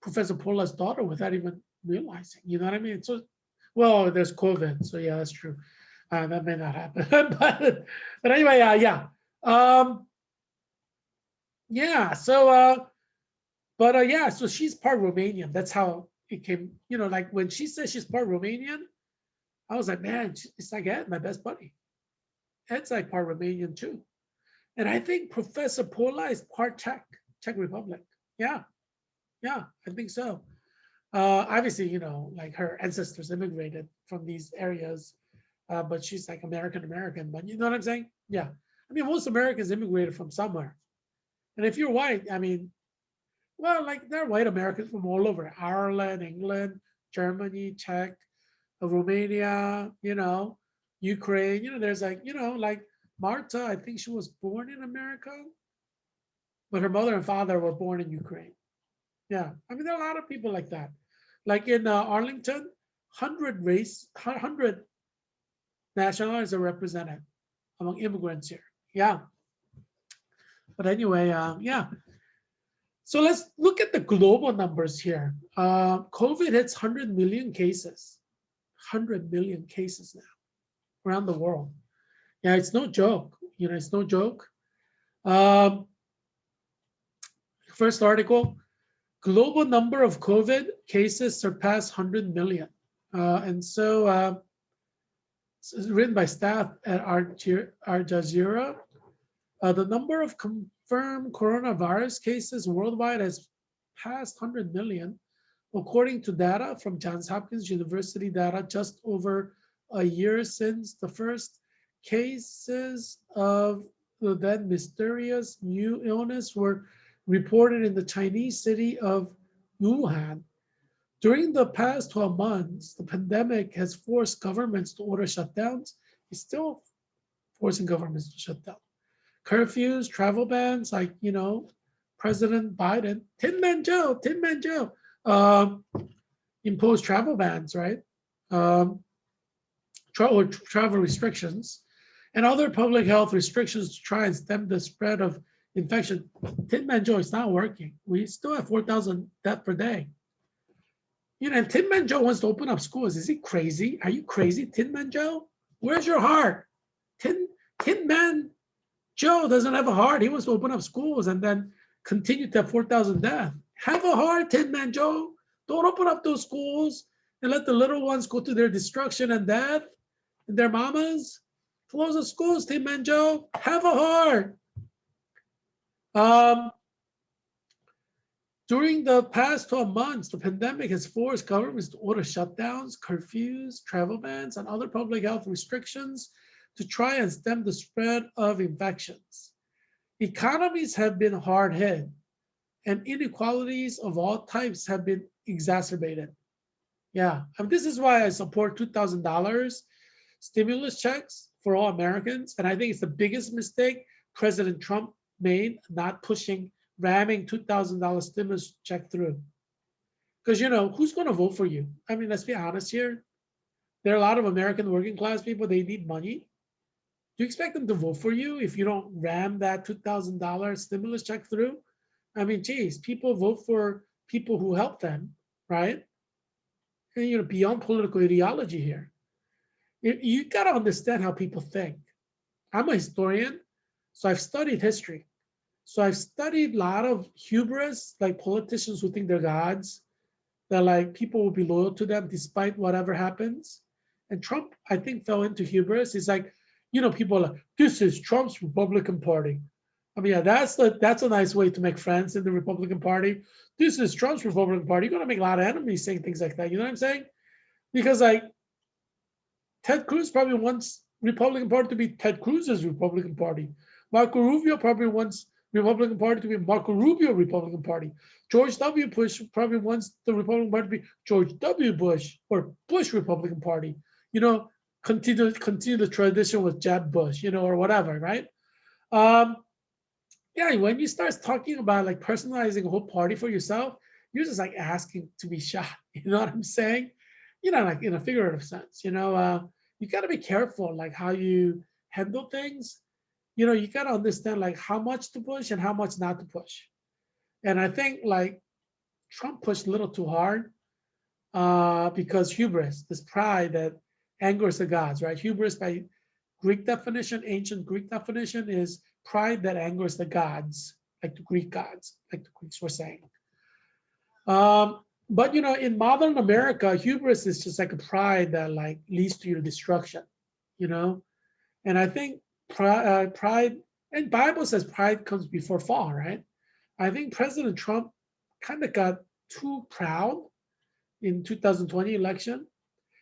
Professor Paula's daughter without even realizing. You know what I mean? So, well, there's COVID, so yeah, that's true. That may not happen, but anyway, yeah, yeah. So, but yeah, so she's part Romanian. That's how it came. You know, like when she says she's part Romanian, I was like, man, it's like Ed, my best buddy. Ed's like part Romanian too, and I think Professor Paula is part Czech Republic. Yeah, yeah, I think so. Obviously, you know, like her ancestors immigrated from these areas, but she's like American. But you know what I'm saying? Yeah. I mean, most Americans immigrated from somewhere. And if you're white, I mean, well, like there are white Americans from all over Ireland, England, Germany, Czech, Romania, you know, Ukraine. You know, there's like, you know, like Marta, I think she was born in America, but her mother and father were born in Ukraine. Yeah. I mean, there are a lot of people like that. Like in Arlington, 100 nationalities are represented among immigrants here. Yeah. But anyway, yeah. So let's look at the global numbers here. COVID hits 100 million cases, 100 million cases now around the world. Yeah, it's no joke. It's no joke. Um, First article, global number of COVID cases surpass 100 million. And so it's written by staff at Al Jazeera. The number of confirmed coronavirus cases worldwide has passed 100 million, according to data from Johns Hopkins University data just over a year since the first cases of the then mysterious new illness were reported in the Chinese city of Wuhan. During the past 12 months, the pandemic has forced governments to order shutdowns. It's still forcing governments to shut down. Curfews, travel bans, like, President Biden, Tin Man Joe, imposed travel bans, right? Or travel restrictions, and other public health restrictions to try and stem the spread of infection. Tin Man Joe is not working. We still have 4,000 deaths per day. And Tin Man Joe wants to open up schools. Is he crazy? Are you crazy, Tin Man Joe? Where's your heart? Tin Man Joe doesn't have a heart. He wants to open up schools and then continue to have 4,000 deaths. Have a heart, Tin Man Joe. Don't open up those schools and let the little ones go to their destruction and death and their mamas. Close the schools, Tin Man Joe. Have a heart. During the past 12 months, the pandemic has forced governments to order shutdowns, curfews, travel bans, and other public health restrictions to try and stem the spread of infections. Economies have been hard hit, and inequalities of all types have been exacerbated. Yeah, and this is why I support $2,000 stimulus checks for all Americans. And I think it's the biggest mistake President Trump made, not ramming $2,000 stimulus check through. Because, who's going to vote for you? I mean, let's be honest here. There are a lot of American working class people, they need money. Do you expect them to vote for you if you don't ram that $2,000 stimulus check through? I mean, geez, people vote for people who help them, right? And, beyond political ideology here. You got to understand how people think. I'm a historian, so I've studied history. So I've studied a lot of hubris, like politicians who think they're gods, that like people will be loyal to them despite whatever happens. And Trump, I think, fell into hubris. It's like, people are like, this is Trump's Republican Party. I mean, yeah, that's a nice way to make friends in the Republican Party. This is Trump's Republican Party. You're gonna make a lot of enemies saying things like that. You know what I'm saying? Because like Ted Cruz probably wants Republican Party to be Ted Cruz's Republican Party. Marco Rubio probably wants Republican Party to be Marco Rubio Republican Party. George W. Bush probably wants the Republican Party to be George W. Bush or Bush Republican Party. Continue the tradition with Jeb Bush, or whatever, right? Yeah, when you start talking about like personalizing a whole party for yourself, you're just like asking to be shot. You know what I'm saying? Like in a figurative sense. You got to be careful, like how you handle things. You got to understand like how much to push and how much not to push. And I think like Trump pushed a little too hard because hubris, this pride that angers the gods, right? Hubris by Greek definition, ancient Greek definition, is pride that angers the gods, like the Greek gods, like the Greeks were saying. But in modern America, hubris is just like a pride that like leads to your destruction, And I think pride, and Bible says pride comes before fall, right? I think President Trump kind of got too proud in 2020 election.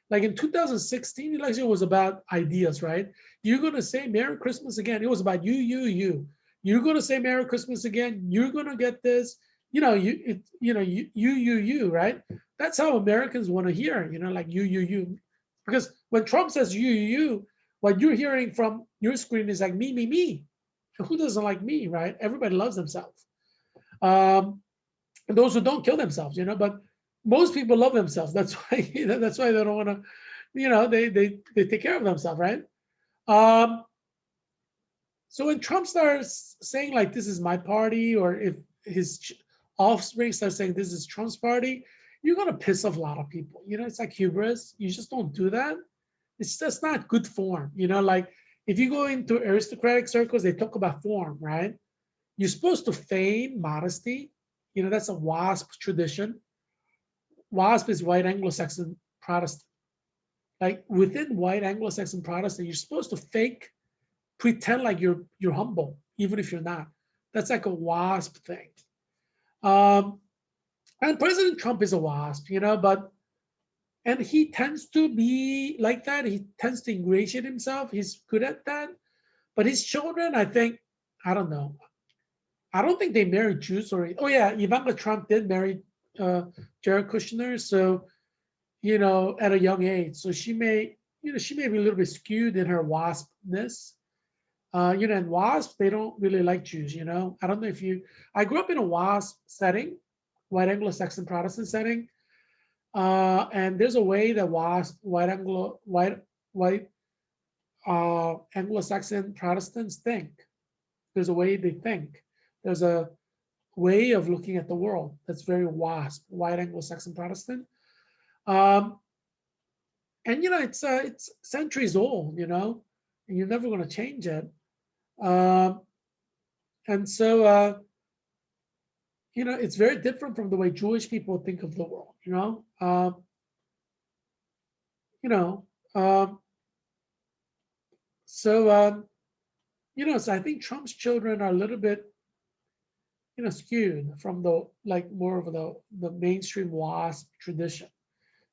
Like in 2016 election was about ideas, right? You're going to say Merry Christmas again. It was about you. You're going to say Merry Christmas again. You're going to get this. You, right? That's how Americans want to hear, like you. Because when Trump says you, what you're hearing from your screen is like me. And who doesn't like me, right? Everybody loves themselves. And those who don't kill themselves, but most people love themselves. That's why they don't want to, they take care of themselves, right? So when Trump starts saying like this is my party, or if his offspring starts saying this is Trump's party, you're gonna piss off a lot of people. It's like hubris. You just don't do that. It's just not good form. Like if you go into aristocratic circles, they talk about form, right? You're supposed to feign modesty. You know, that's a WASP tradition. WASP is white Anglo-Saxon Protestant. Like within white Anglo-Saxon Protestant, you're supposed to pretend like you're humble, even if you're not. That's like a WASP thing. And President Trump is a WASP, you know, and he tends to be like that. He tends to ingratiate himself. He's good at that. But his children, I think, I don't know. I don't think they married Jews or, oh yeah, Ivanka Trump did marry Jared Kushner. So, you know, at a young age. So she may be a little bit skewed in her waspness. You know, and WASP, they don't really like Jews, you know. I don't know if I grew up in a WASP setting, white Anglo-Saxon Protestant setting. And there's a way that white Anglo-Saxon Protestants think. There's a way they think. There's a way of looking at the world that's very WASP, white Anglo-Saxon Protestant. And you know, it's centuries old, you know, and you're never going to change it. And so, you know, it's very different from the way Jewish people think of the world, you know. So, you know, so I think Trump's children are a little bit, you know, skewed from the like more of the mainstream WASP tradition.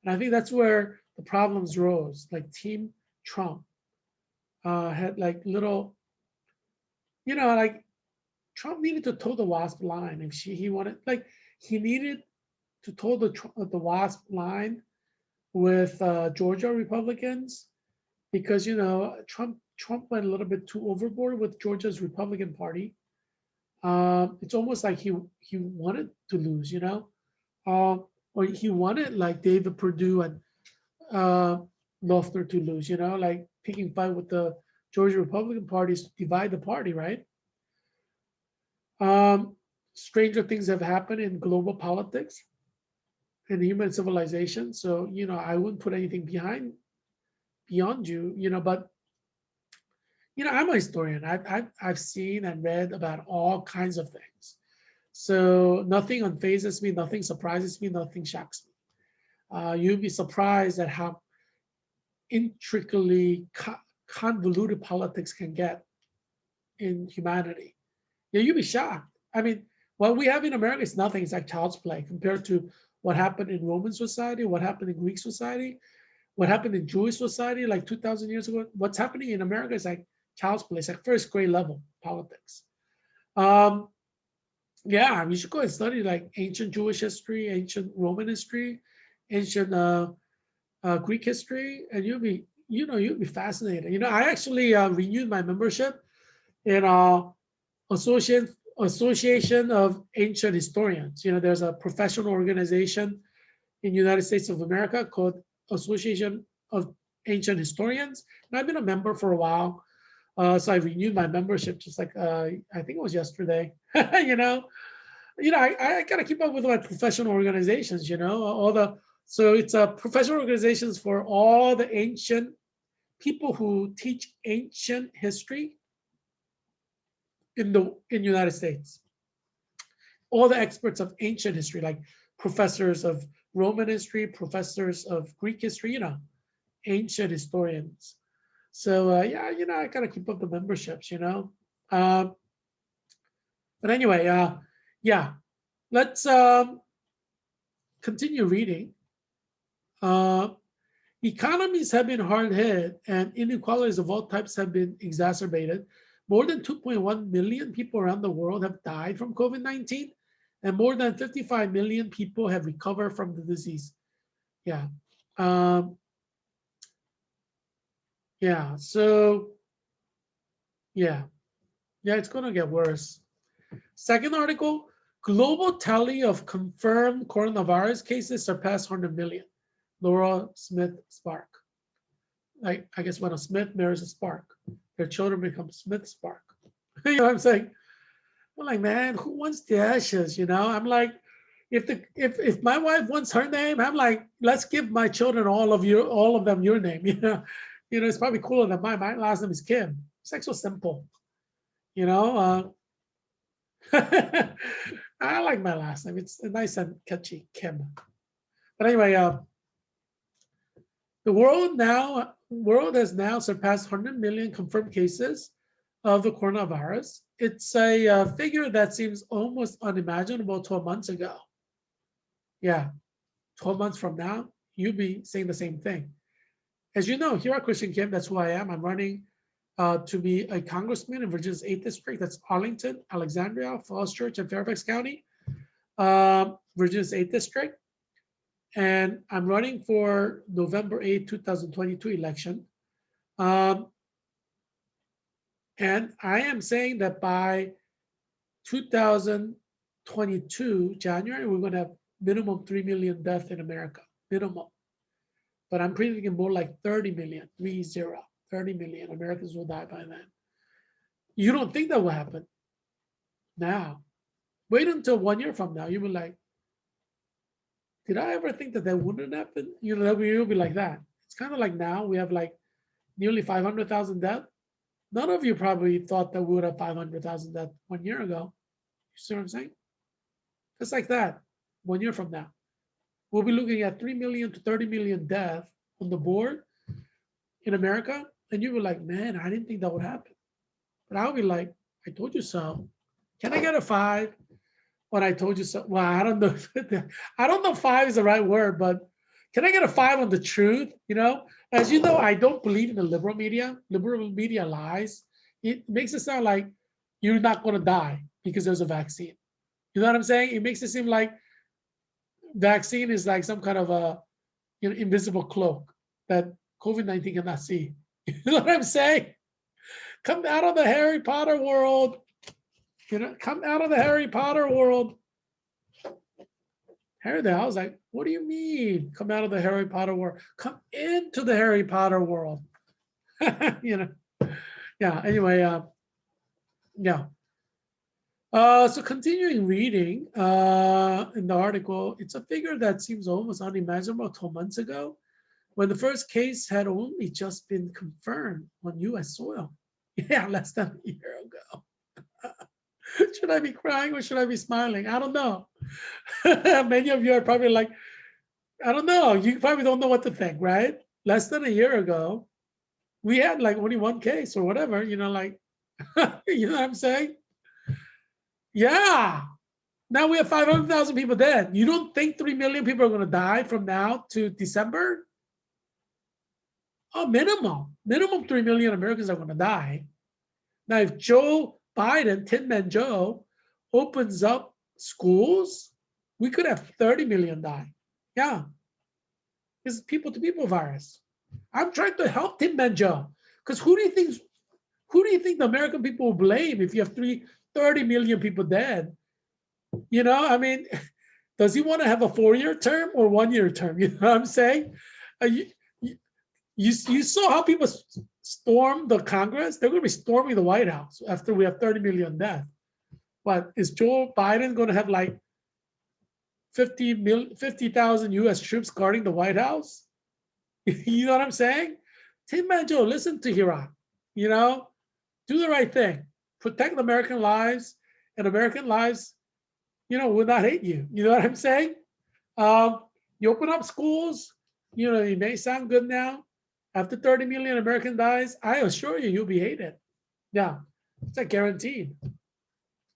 And I think that's where the problems rose. Like Team Trump had like little, you know, like Trump needed to toe the WASP line. If he wanted, like he needed to toe the WASP line with Georgia Republicans, because you know Trump went a little bit too overboard with Georgia's Republican Party. It's almost like he wanted to lose, you know, or he wanted like David Perdue and Loeffler to lose, you know, like picking fight with the Georgia Republican parties to divide the party, right? Stranger things have happened in global politics and human civilization. So, you know, I wouldn't put anything beyond you, you know, but you know, I'm a historian. I've seen and read about all kinds of things. So nothing unfazes me, nothing surprises me, nothing shocks me. You'd be surprised at how intricately convoluted politics can get in humanity. Yeah, you'd be shocked. I mean, what we have in America is nothing. It's like child's play compared to what happened in Roman society, what happened in Greek society, what happened in Jewish society like 2,000 years ago. What's happening in America is like child's play. It's like first grade level politics. Yeah, you should go and study like ancient Jewish history, ancient Roman history, ancient Greek history, and you'll be fascinated. You know, I actually renewed my membership in Association of Ancient Historians. You know, there's a professional organization in the United States of America called Association of Ancient Historians, and I've been a member for a while. So I renewed my membership just like I think it was yesterday. you know, I gotta keep up with my professional organizations. You know, so it's a professional organizations for all the ancient people who teach ancient history in the United States. All the experts of ancient history, like professors of Roman history, professors of Greek history, you know, ancient historians. So yeah, you know, I gotta keep up the memberships, you know. But anyway, yeah, let's continue reading. Economies have been hard hit and inequalities of all types have been exacerbated. More than 2.1 million people around the world have died from COVID-19, and more than 55 million people have recovered from the disease. Yeah. Yeah, so yeah, it's going to get worse. Second article, global tally of confirmed coronavirus cases surpassed 100 million. Laura Smith Spark. I guess when a Smith marries a Spark, their children become Smith Spark. You know what I'm saying? I'm like, man, who wants the ashes? You know, I'm like, if my wife wants her name, I'm like, let's give my children all of them your name. It's probably cooler than mine. My last name is Kim. It's like so simple. You know, I like my last name. It's nice and catchy, Kim. But anyway, the world has now surpassed 100 million confirmed cases of the coronavirus. It's a figure that seems almost unimaginable 12 months ago. Yeah, 12 months from now, you'll be saying the same thing. As you know, Heerak Christian Kim, that's who I am. I'm running to be a congressman in Virginia's 8th district. That's Arlington, Alexandria, Falls Church, and Fairfax County, Virginia's 8th district. And I'm running for November 8, 2022 election. And I am saying that by 2022, January, we're going to have minimum 3 million deaths in America, minimum. But I'm predicting more like 30 million, 30 million Americans will die by then. You don't think that will happen now. Wait until 1 year from now. You'll be like, did I ever think that wouldn't happen? You'll be like that. It's kind of like now we have like nearly 500,000 deaths. None of you probably thought that we would have 500,000 deaths 1 year ago. You see what I'm saying? Just like that, 1 year from now. We'll be looking at 3 million to 30 million deaths on the board in America. And you were like, man, I didn't think that would happen. But I'll be like, I told you so. Can I get a 5? When I told you so? Well, I don't know. I don't know if 5 is the right word, but can I get a 5 on the truth? As you know, I don't believe in the liberal media. Liberal media lies. It makes it sound like you're not going to die because there's a vaccine. You know what I'm saying? It makes it seem like vaccine is like some kind of a invisible cloak that COVID-19 cannot see. You know what I'm saying? Come out of the Harry Potter world. Come out of the Harry Potter world. I was like, what do you mean? Come out of the Harry Potter world. Come into the Harry Potter world. Yeah, anyway, yeah. So continuing reading in the article, it's a figure that seems almost unimaginable 12 months ago when the first case had only just been confirmed on U.S. soil. Yeah, less than a year ago. Should I be crying or should I be smiling? I don't know. Many of you are probably like, I don't know. You probably don't know what to think, right? Less than a year ago, we had like only 1 case or whatever, like, you know what I'm saying? Yeah. Now we have 500,000 people dead. You don't think 3 million people are going to die from now to December? Oh, minimum 3 million Americans are going to die. Now, if Joe Biden, Tin Man Joe, opens up schools, we could have 30 million die. Yeah. It's people-to-people virus. I'm trying to help Tin Man Joe. Because who do you think the American people will blame if you have 30 million people dead? I mean, does he want to have a 4-year term or 1-year term? You know what I'm saying? You saw how people stormed the Congress? They're going to be storming the White House after we have 30 million deaths. But is Joe Biden going to have like 50,000 U.S. troops guarding the White House? You know what I'm saying? Tin Man Joe, listen to Heerak. Do the right thing. Protect American lives, and American lives, will not hate you. You know what I'm saying? You open up schools. It may sound good now. After 30 million American dies, I assure you, you'll be hated. Yeah, it's like guaranteed.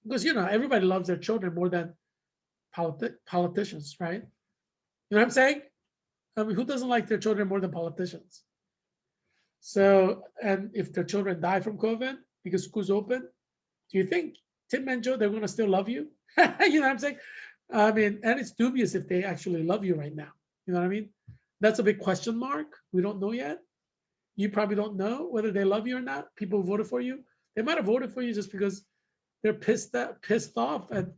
Because, everybody loves their children more than politicians, right? You know what I'm saying? I mean, who doesn't like their children more than politicians? So, and if their children die from COVID because school's open, do you think, Tin Man Joe, they're going to still love you? You know what I'm saying? I mean, and it's dubious if they actually love you right now. You know what I mean? That's a big question mark. We don't know yet. You probably don't know whether they love you or not. People who voted for you, they might have voted for you just because they're pissed off at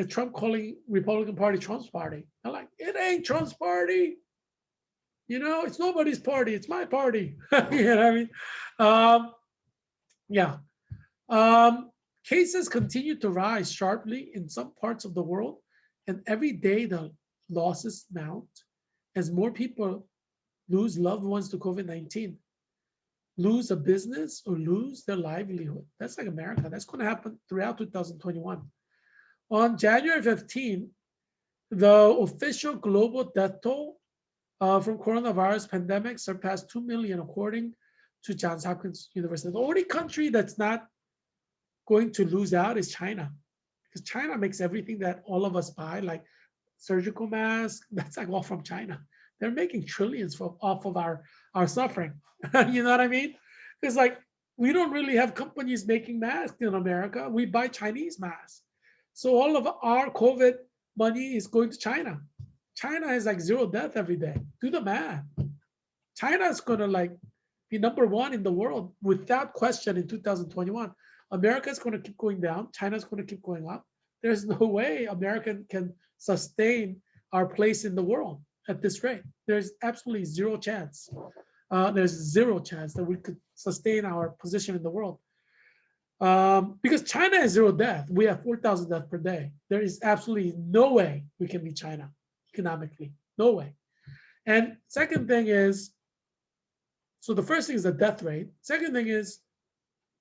Trump calling Republican Party Trump's party. They're like, it ain't Trump's party. It's nobody's party. It's my party. You know what I mean? Yeah. Cases continue to rise sharply in some parts of the world, and every day the losses mount as more people lose loved ones to COVID-19. lose a business or lose their livelihood. That's like America. That's going to happen throughout 2021. On January 15, the official global death toll from coronavirus pandemic surpassed 2 million, according to Johns Hopkins University. The only country that's not going to lose out is China, because China makes everything that all of us buy, like surgical masks. That's like all from China. They're making trillions off of our suffering. You know what I mean? It's like we don't really have companies making masks in America. We buy Chinese masks. So all of our COVID money is going to China. China has like 0 death every day. Do the math. China is going to like be number 1 in the world without question in 2021. America is going to keep going down. China is going to keep going up. There's no way America can sustain our place in the world at this rate. There's absolutely 0 chance. There's 0 chance that we could sustain our position in the world. Because China has 0 death. We have 4,000 deaths per day. There is absolutely no way we can beat China economically. No way. And second thing is, so the first thing is the death rate. Second thing is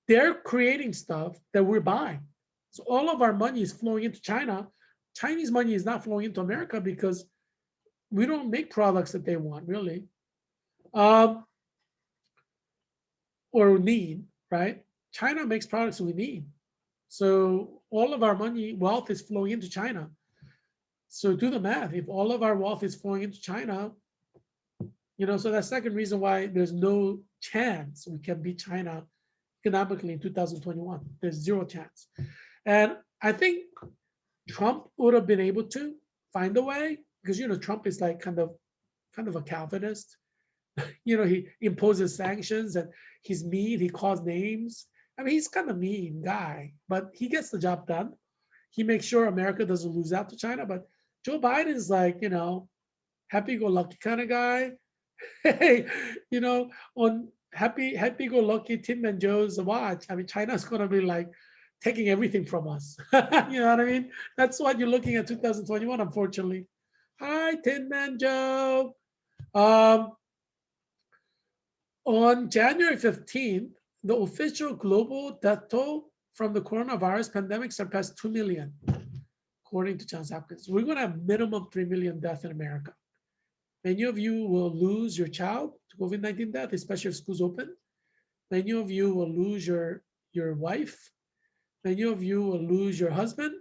they're creating stuff that we're buying. So all of our money is flowing into China. Chinese money is not flowing into America because we don't make products that they want, really, or need, right? China makes products we need. So all of our money, wealth is flowing into China. So do the math. If all of our wealth is flowing into China, so that's the second reason why there's no chance we can beat China economically in 2021. There's 0 chance. And I think Trump would have been able to find a way, because Trump is like kind of a Calvinist. He imposes sanctions and he's mean. He calls names. I mean, he's kind of mean guy, but he gets the job done. He makes sure America doesn't lose out to China. But Joe Biden's like, happy-go-lucky kind of guy. Hey, on happy-go-lucky Tim and Joe's watch, I mean, China's going to be like taking everything from us. You know what I mean? That's what you're looking at 2021, unfortunately. Hi, Tim and Joe. On January 15th, the official global death toll from the coronavirus pandemic surpassed 2 million, according to Johns Hopkins. We're going to have minimum 3 million deaths in America. Many of you will lose your child to COVID-19 death, especially if schools open. Many of you will lose your wife. Many of you will lose your husband.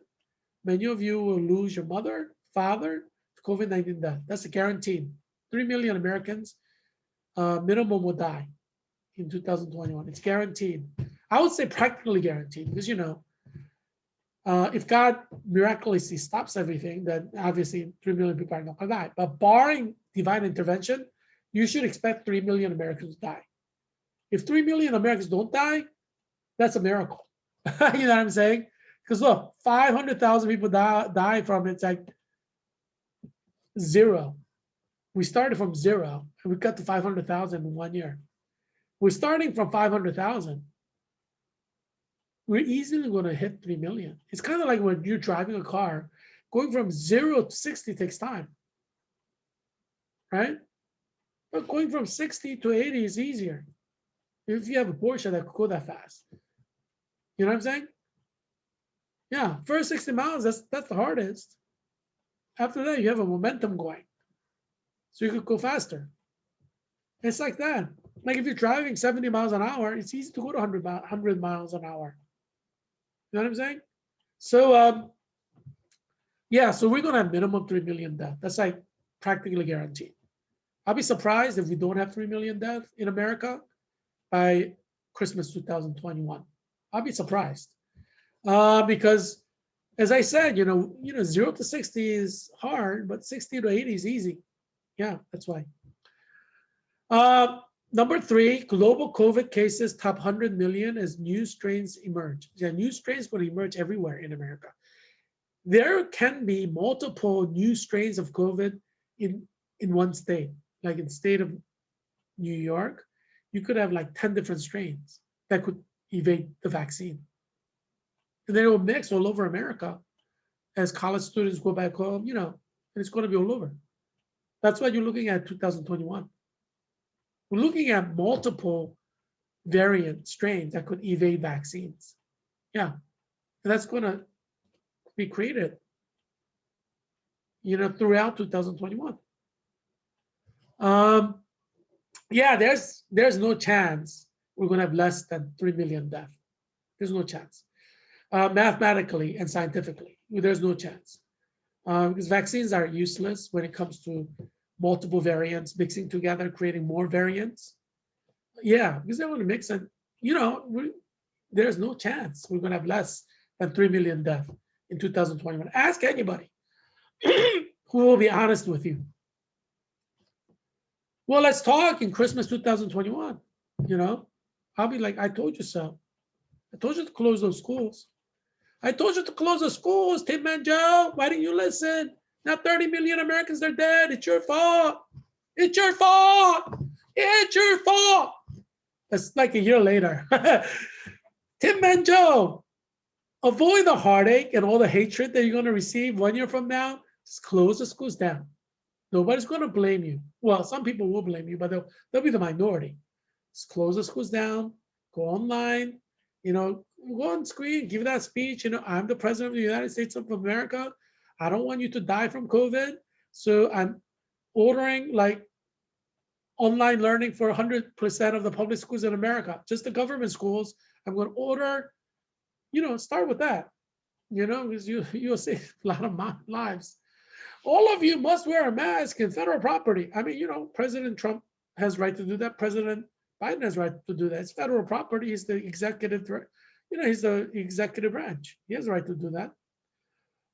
Many of you will lose your mother, father to COVID-19 death. That's a guaranteed. 3 million Americans minimum will die in 2021. It's guaranteed. I would say practically guaranteed, because if God miraculously stops everything, then obviously 3 million people are not going to die. But barring divine intervention, you should expect 3 million Americans to die. If 3 million Americans don't die, that's a miracle. You know what I'm saying? Because look, 500,000 people die from it. It's like 0. We started from 0 and we got to 500,000 in 1 year. We're starting from 500,000. We're easily going to hit 3 million. It's kind of like when you're driving a car, going from 0 to 60 takes time, right? But going from 60 to 80 is easier. If you have a Porsche that could go that fast. You know what I'm saying? Yeah, first 60 miles, that's the hardest. After that, you have a momentum going. So you could go faster. It's like that. Like if you're driving 70 miles an hour, it's easy to go to 100 miles an hour. You know what I'm saying? So, yeah, so we're going to have minimum 3 million deaths. That's like practically guaranteed. I'll be surprised if we don't have 3 million deaths in America by Christmas 2021. I'll be surprised. Because as I said, 0 to 60 is hard, but 60 to 80 is easy. Yeah, that's why. Number 3, global COVID cases top 100 million as new strains emerge. Yeah, new strains will emerge everywhere in America. There can be multiple new strains of COVID in one state. Like in the state of New York, you could have like 10 different strains that could evade the vaccine. And then it will mix all over America as college students go back home, and it's going to be all over. That's what you're looking at 2021. We're looking at multiple variant strains that could evade vaccines. Yeah, and that's going to be created, throughout 2021. Yeah, there's no chance we're going to have less than 3 million deaths. There's no chance. Mathematically and scientifically, there's no chance. Because vaccines are useless when it comes to multiple variants mixing together, creating more variants. Yeah, because they want to mix and, there's no chance we're going to have less than 3 million deaths in 2021. Ask anybody who will be honest with you. Well, let's talk in Christmas 2021. I'll be like, I told you so. I told you to close those schools. I told you to close the schools, Tim and Joe. Why didn't you listen? Now 30 million Americans are dead. It's your fault. It's your fault. It's your fault. That's like a year later. Tim and Joe, avoid the heartache and all the hatred that you're going to receive 1 year from now. Just close the schools down. Nobody's going to blame you. Well, some people will blame you, but they'll be the minority. Just close the schools down. Go online. Go on screen, give that speech. I'm the president of the United States of America. I don't want you to die from COVID. So I'm ordering online learning for 100% of the public schools in America, just the government schools. I'm going to order, start with that, because you'll save a lot of lives. All of you must wear a mask in federal property. I mean, President Trump has right to do that. President Biden has right to do that. It's federal property. He's the executive, he's the executive branch. He has the right to do that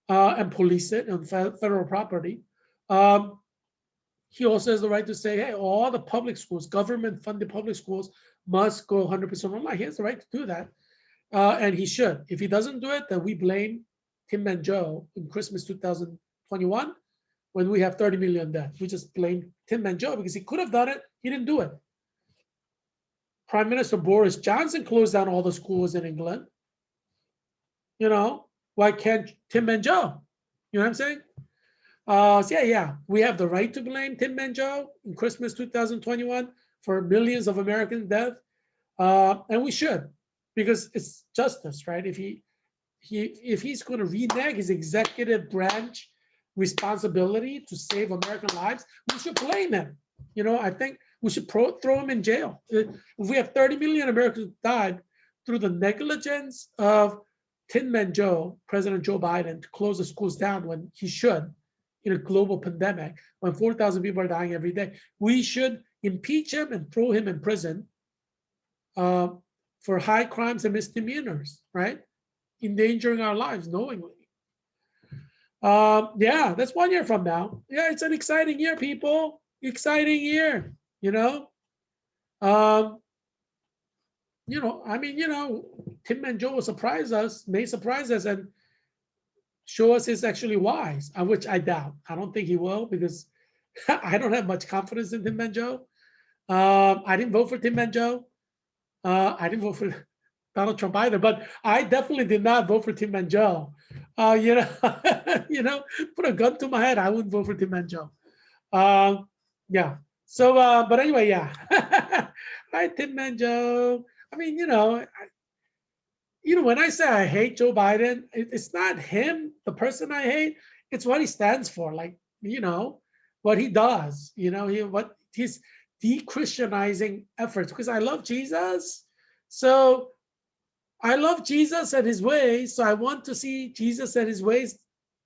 and police it on federal property. He also has the right to say, hey, all the public schools, government-funded public schools must go 100% online. He has the right to do that, and he should. If he doesn't do it, then we blame Tim and Joe in Christmas 2021 when we have 30 million deaths. We just blame Tim and Joe because he could have done it. He didn't do it. Prime Minister Boris Johnson closed down all the schools in England. Why can't Tim and Joe? You know what I'm saying? So yeah, we have the right to blame Tim and Joe in Christmas 2021 for millions of Americans' death, and we should, because it's justice, right? If he's going to renege his executive branch responsibility to save American lives, we should blame him. I think we should throw him in jail. If we have 30 million Americans died through the negligence of Tim and Joe, President Joe Biden, to close the schools down when he should, in a global pandemic, when 4,000 people are dying every day, we should impeach him and throw him in prison for high crimes and misdemeanors, right? Endangering our lives knowingly. Yeah, that's 1 year from now. Yeah, it's an exciting year, people. Exciting year, Tim and Joe will may surprise us and show us he's actually wise, which I doubt. I don't think he will, because I don't have much confidence in Tim and Joe. I didn't vote for Tim and Joe. I didn't vote for Donald Trump either, but I definitely did not vote for Tim and Joe. Put a gun to my head, I wouldn't vote for Tim and Joe. Yeah. So, but anyway, yeah. Hi, Tim and Joe. I mean, when I say I hate Joe Biden, it's not him, the person I hate. It's what he stands for. What he does. What his de-Christianizing efforts. Because I love Jesus, so I love Jesus and his ways. So I want to see Jesus and his ways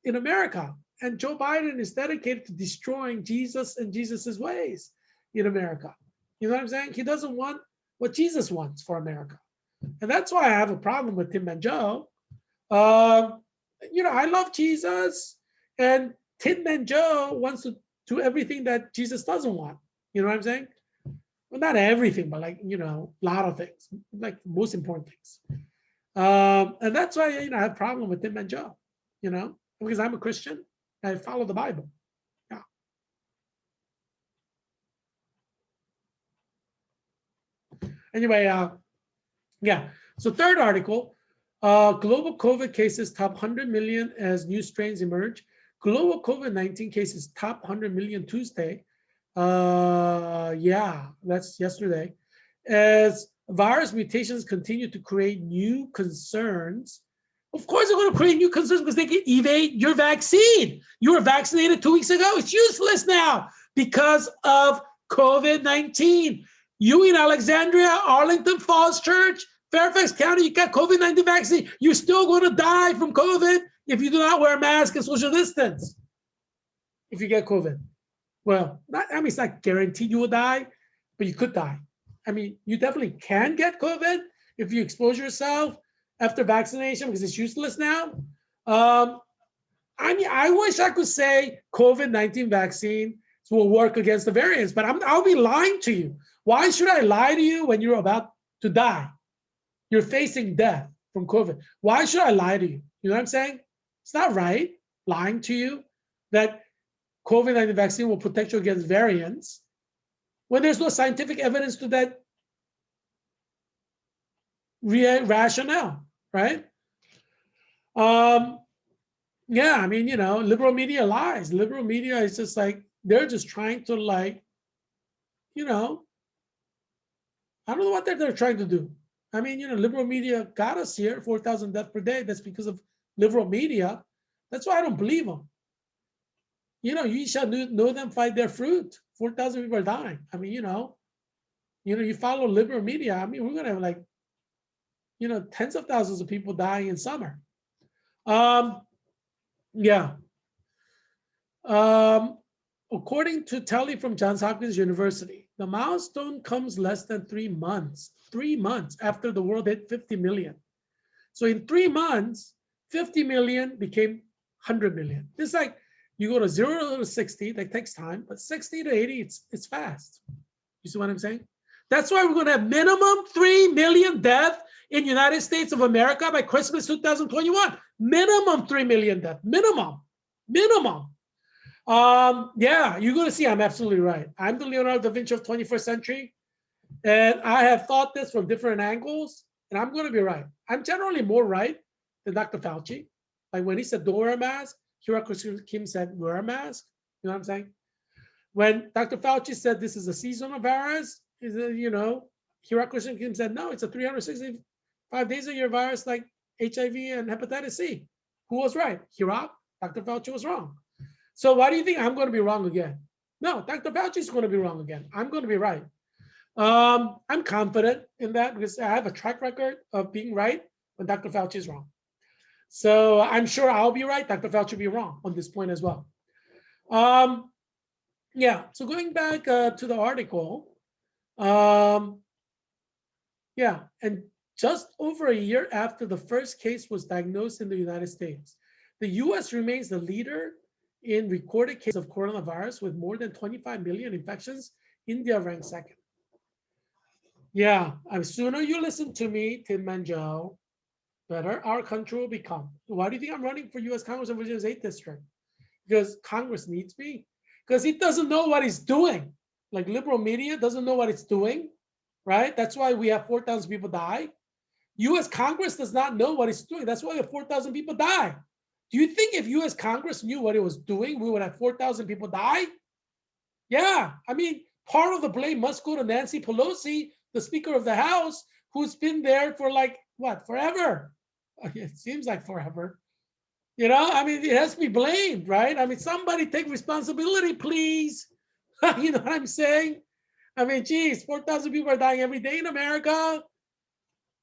in America. And Joe Biden is dedicated to destroying Jesus and Jesus's ways in America. You know what I'm saying? He doesn't want what Jesus wants for America. And that's why I have a problem with Tim and Joe. I love Jesus, and Tim and Joe wants to do everything that Jesus doesn't want. You know what I'm saying? Well, not everything, but a lot of things, like most important things. And that's why, I have a problem with Tim and Joe, because I'm a Christian. I follow the Bible. Yeah. Anyway, yeah. So third article, global COVID cases top 100 million as new strains emerge. Global COVID-19 cases top 100 million Tuesday. Yeah, that's yesterday. As virus mutations continue to create new concerns. Of course, they're going to create new concerns because they can evade your vaccine. You were vaccinated 2 weeks ago. It's useless now because of COVID-19. You in Alexandria, Arlington, Falls Church, Fairfax County, you got COVID-19 vaccine. You're still going to die from COVID if you do not wear a mask and social distance. If you get COVID. Well, it's not guaranteed you will die, but you could die. I mean, you definitely can get COVID if you expose yourself after vaccination because it's useless now. I wish I could say COVID-19 vaccine will work against the variants, but I'll be lying to you. Why should I lie to you when you're about to die? You're facing death from COVID. Why should I lie to you? You know what I'm saying? It's not right lying to you that COVID-19 vaccine will protect you against variants when there's no scientific evidence to that rationale, right? Yeah, I mean, liberal media lies. Liberal media is just like, they're just trying to I don't know what they're trying to do. I mean, liberal media got us here, 4,000 deaths per day. That's because of liberal media. That's why I don't believe them. You shall know them by their fruit. 4,000 people are dying. I mean, you follow liberal media. I mean, we're going to have tens of thousands of people dying in summer. Yeah. According to tally from Johns Hopkins University, the milestone comes less than 3 months after the world hit 50 million. So in 3 months, 50 million became 100 million. It's like you go to 0 to 60, that takes time, but 60 to 80, it's fast. You see what I'm saying? That's why we're going to have minimum 3 million deaths in the United States of America by Christmas 2021. Minimum 3 million deaths. Minimum. Yeah, you're going to see I'm absolutely right. I'm the Leonardo da Vinci of 21st century, and I have thought this from different angles, and I'm going to be right. I'm generally more right than Dr. Fauci. Like when he said don't wear a mask, Heerak Christian Kim said wear a mask. You know what I'm saying? When Dr. Fauci said this is a seasonal virus, Heerak Christian Kim said no, it's a 365 days a year virus like HIV and hepatitis C. Who was right? Heerak. Dr. Fauci was wrong. So why do you think I'm going to be wrong again? No, Dr. Fauci is going to be wrong again. I'm going to be right. I'm confident in that because I have a track record of being right when Dr. Fauci is wrong. So I'm sure I'll be right. Dr. Fauci will be wrong on this point as well. Yeah, so going back to the article, yeah, and just over a year after the first case was diagnosed in the United States, the US remains the leader in recorded cases of coronavirus with more than 25 million infections. India ranks second. Yeah, sooner you listen to me, Tim and Joe, better our country will become. Why do you think I'm running for US Congress of Virginia's 8th District? Because Congress needs me. Because it doesn't know what it's doing. Like liberal media doesn't know what it's doing, right? That's why we have 4,000 people die. US Congress does not know what it's doing. That's why we have 4,000 people die. Do you think if US Congress knew what it was doing, we would have 4,000 people die? Yeah, I mean, part of the blame must go to Nancy Pelosi, the Speaker of the House, who's been there for forever. It seems like forever. I mean, it has to be blamed, right? I mean, somebody take responsibility, please. You know what I'm saying? I mean, geez, 4,000 people are dying every day in America.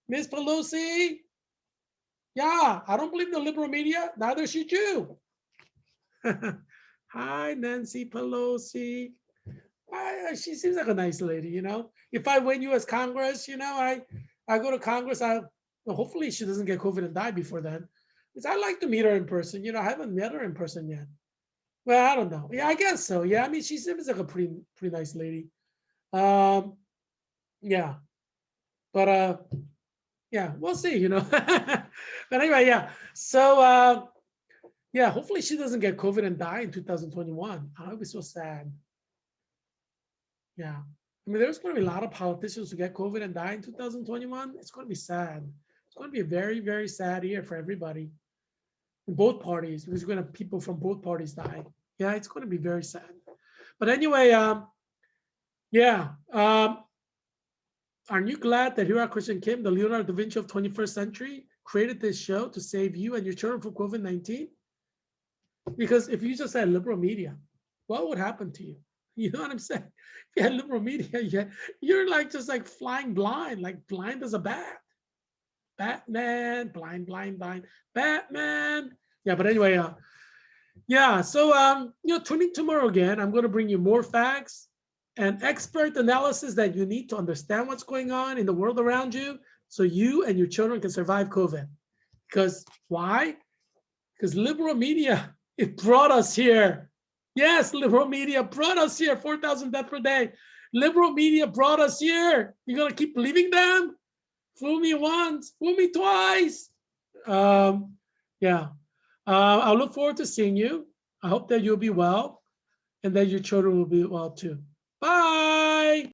Miss Pelosi, yeah, I don't believe the liberal media. Neither should you. Hi, Nancy Pelosi. She seems like a nice lady, If I win U.S. Congress, I go to Congress. Hopefully she doesn't get COVID and die before then. Because I like to meet her in person. I haven't met her in person yet. Well, I don't know. Yeah, I guess so. Yeah, I mean, she seems like a pretty nice lady. Yeah, but yeah, we'll see. But anyway, yeah. So yeah, hopefully she doesn't get COVID and die in 2021. I would be so sad. Yeah, I mean, there's going to be a lot of politicians who get COVID and die in 2021. It's going to be sad. It's going to be a very, very sad year for everybody in both parties because we're going to have people from both parties die. Yeah, it's going to be very sad. But anyway, yeah, I Aren't you glad that Heerak Christian Kim, the Leonardo da Vinci of 21st century, created this show to save you and your children from COVID-19? Because if you just had liberal media, what would happen to you? You know what I'm saying? If you had liberal media, you're like just like flying blind, like blind as a bat. Batman, blind, blind, blind, Batman. Yeah, but anyway, yeah. So tuning tomorrow again, I'm going to bring you more facts and expert analysis that you need to understand what's going on in the world around you, so you and your children can survive COVID. Because why? Because liberal media, it brought us here. Yes, liberal media brought us here. 4,000 deaths per day. Liberal media brought us here. You're gonna keep believing them? Fool me once, fool me twice. Yeah. I'll look forward to seeing you. I hope that you'll be well and that your children will be well too. Bye.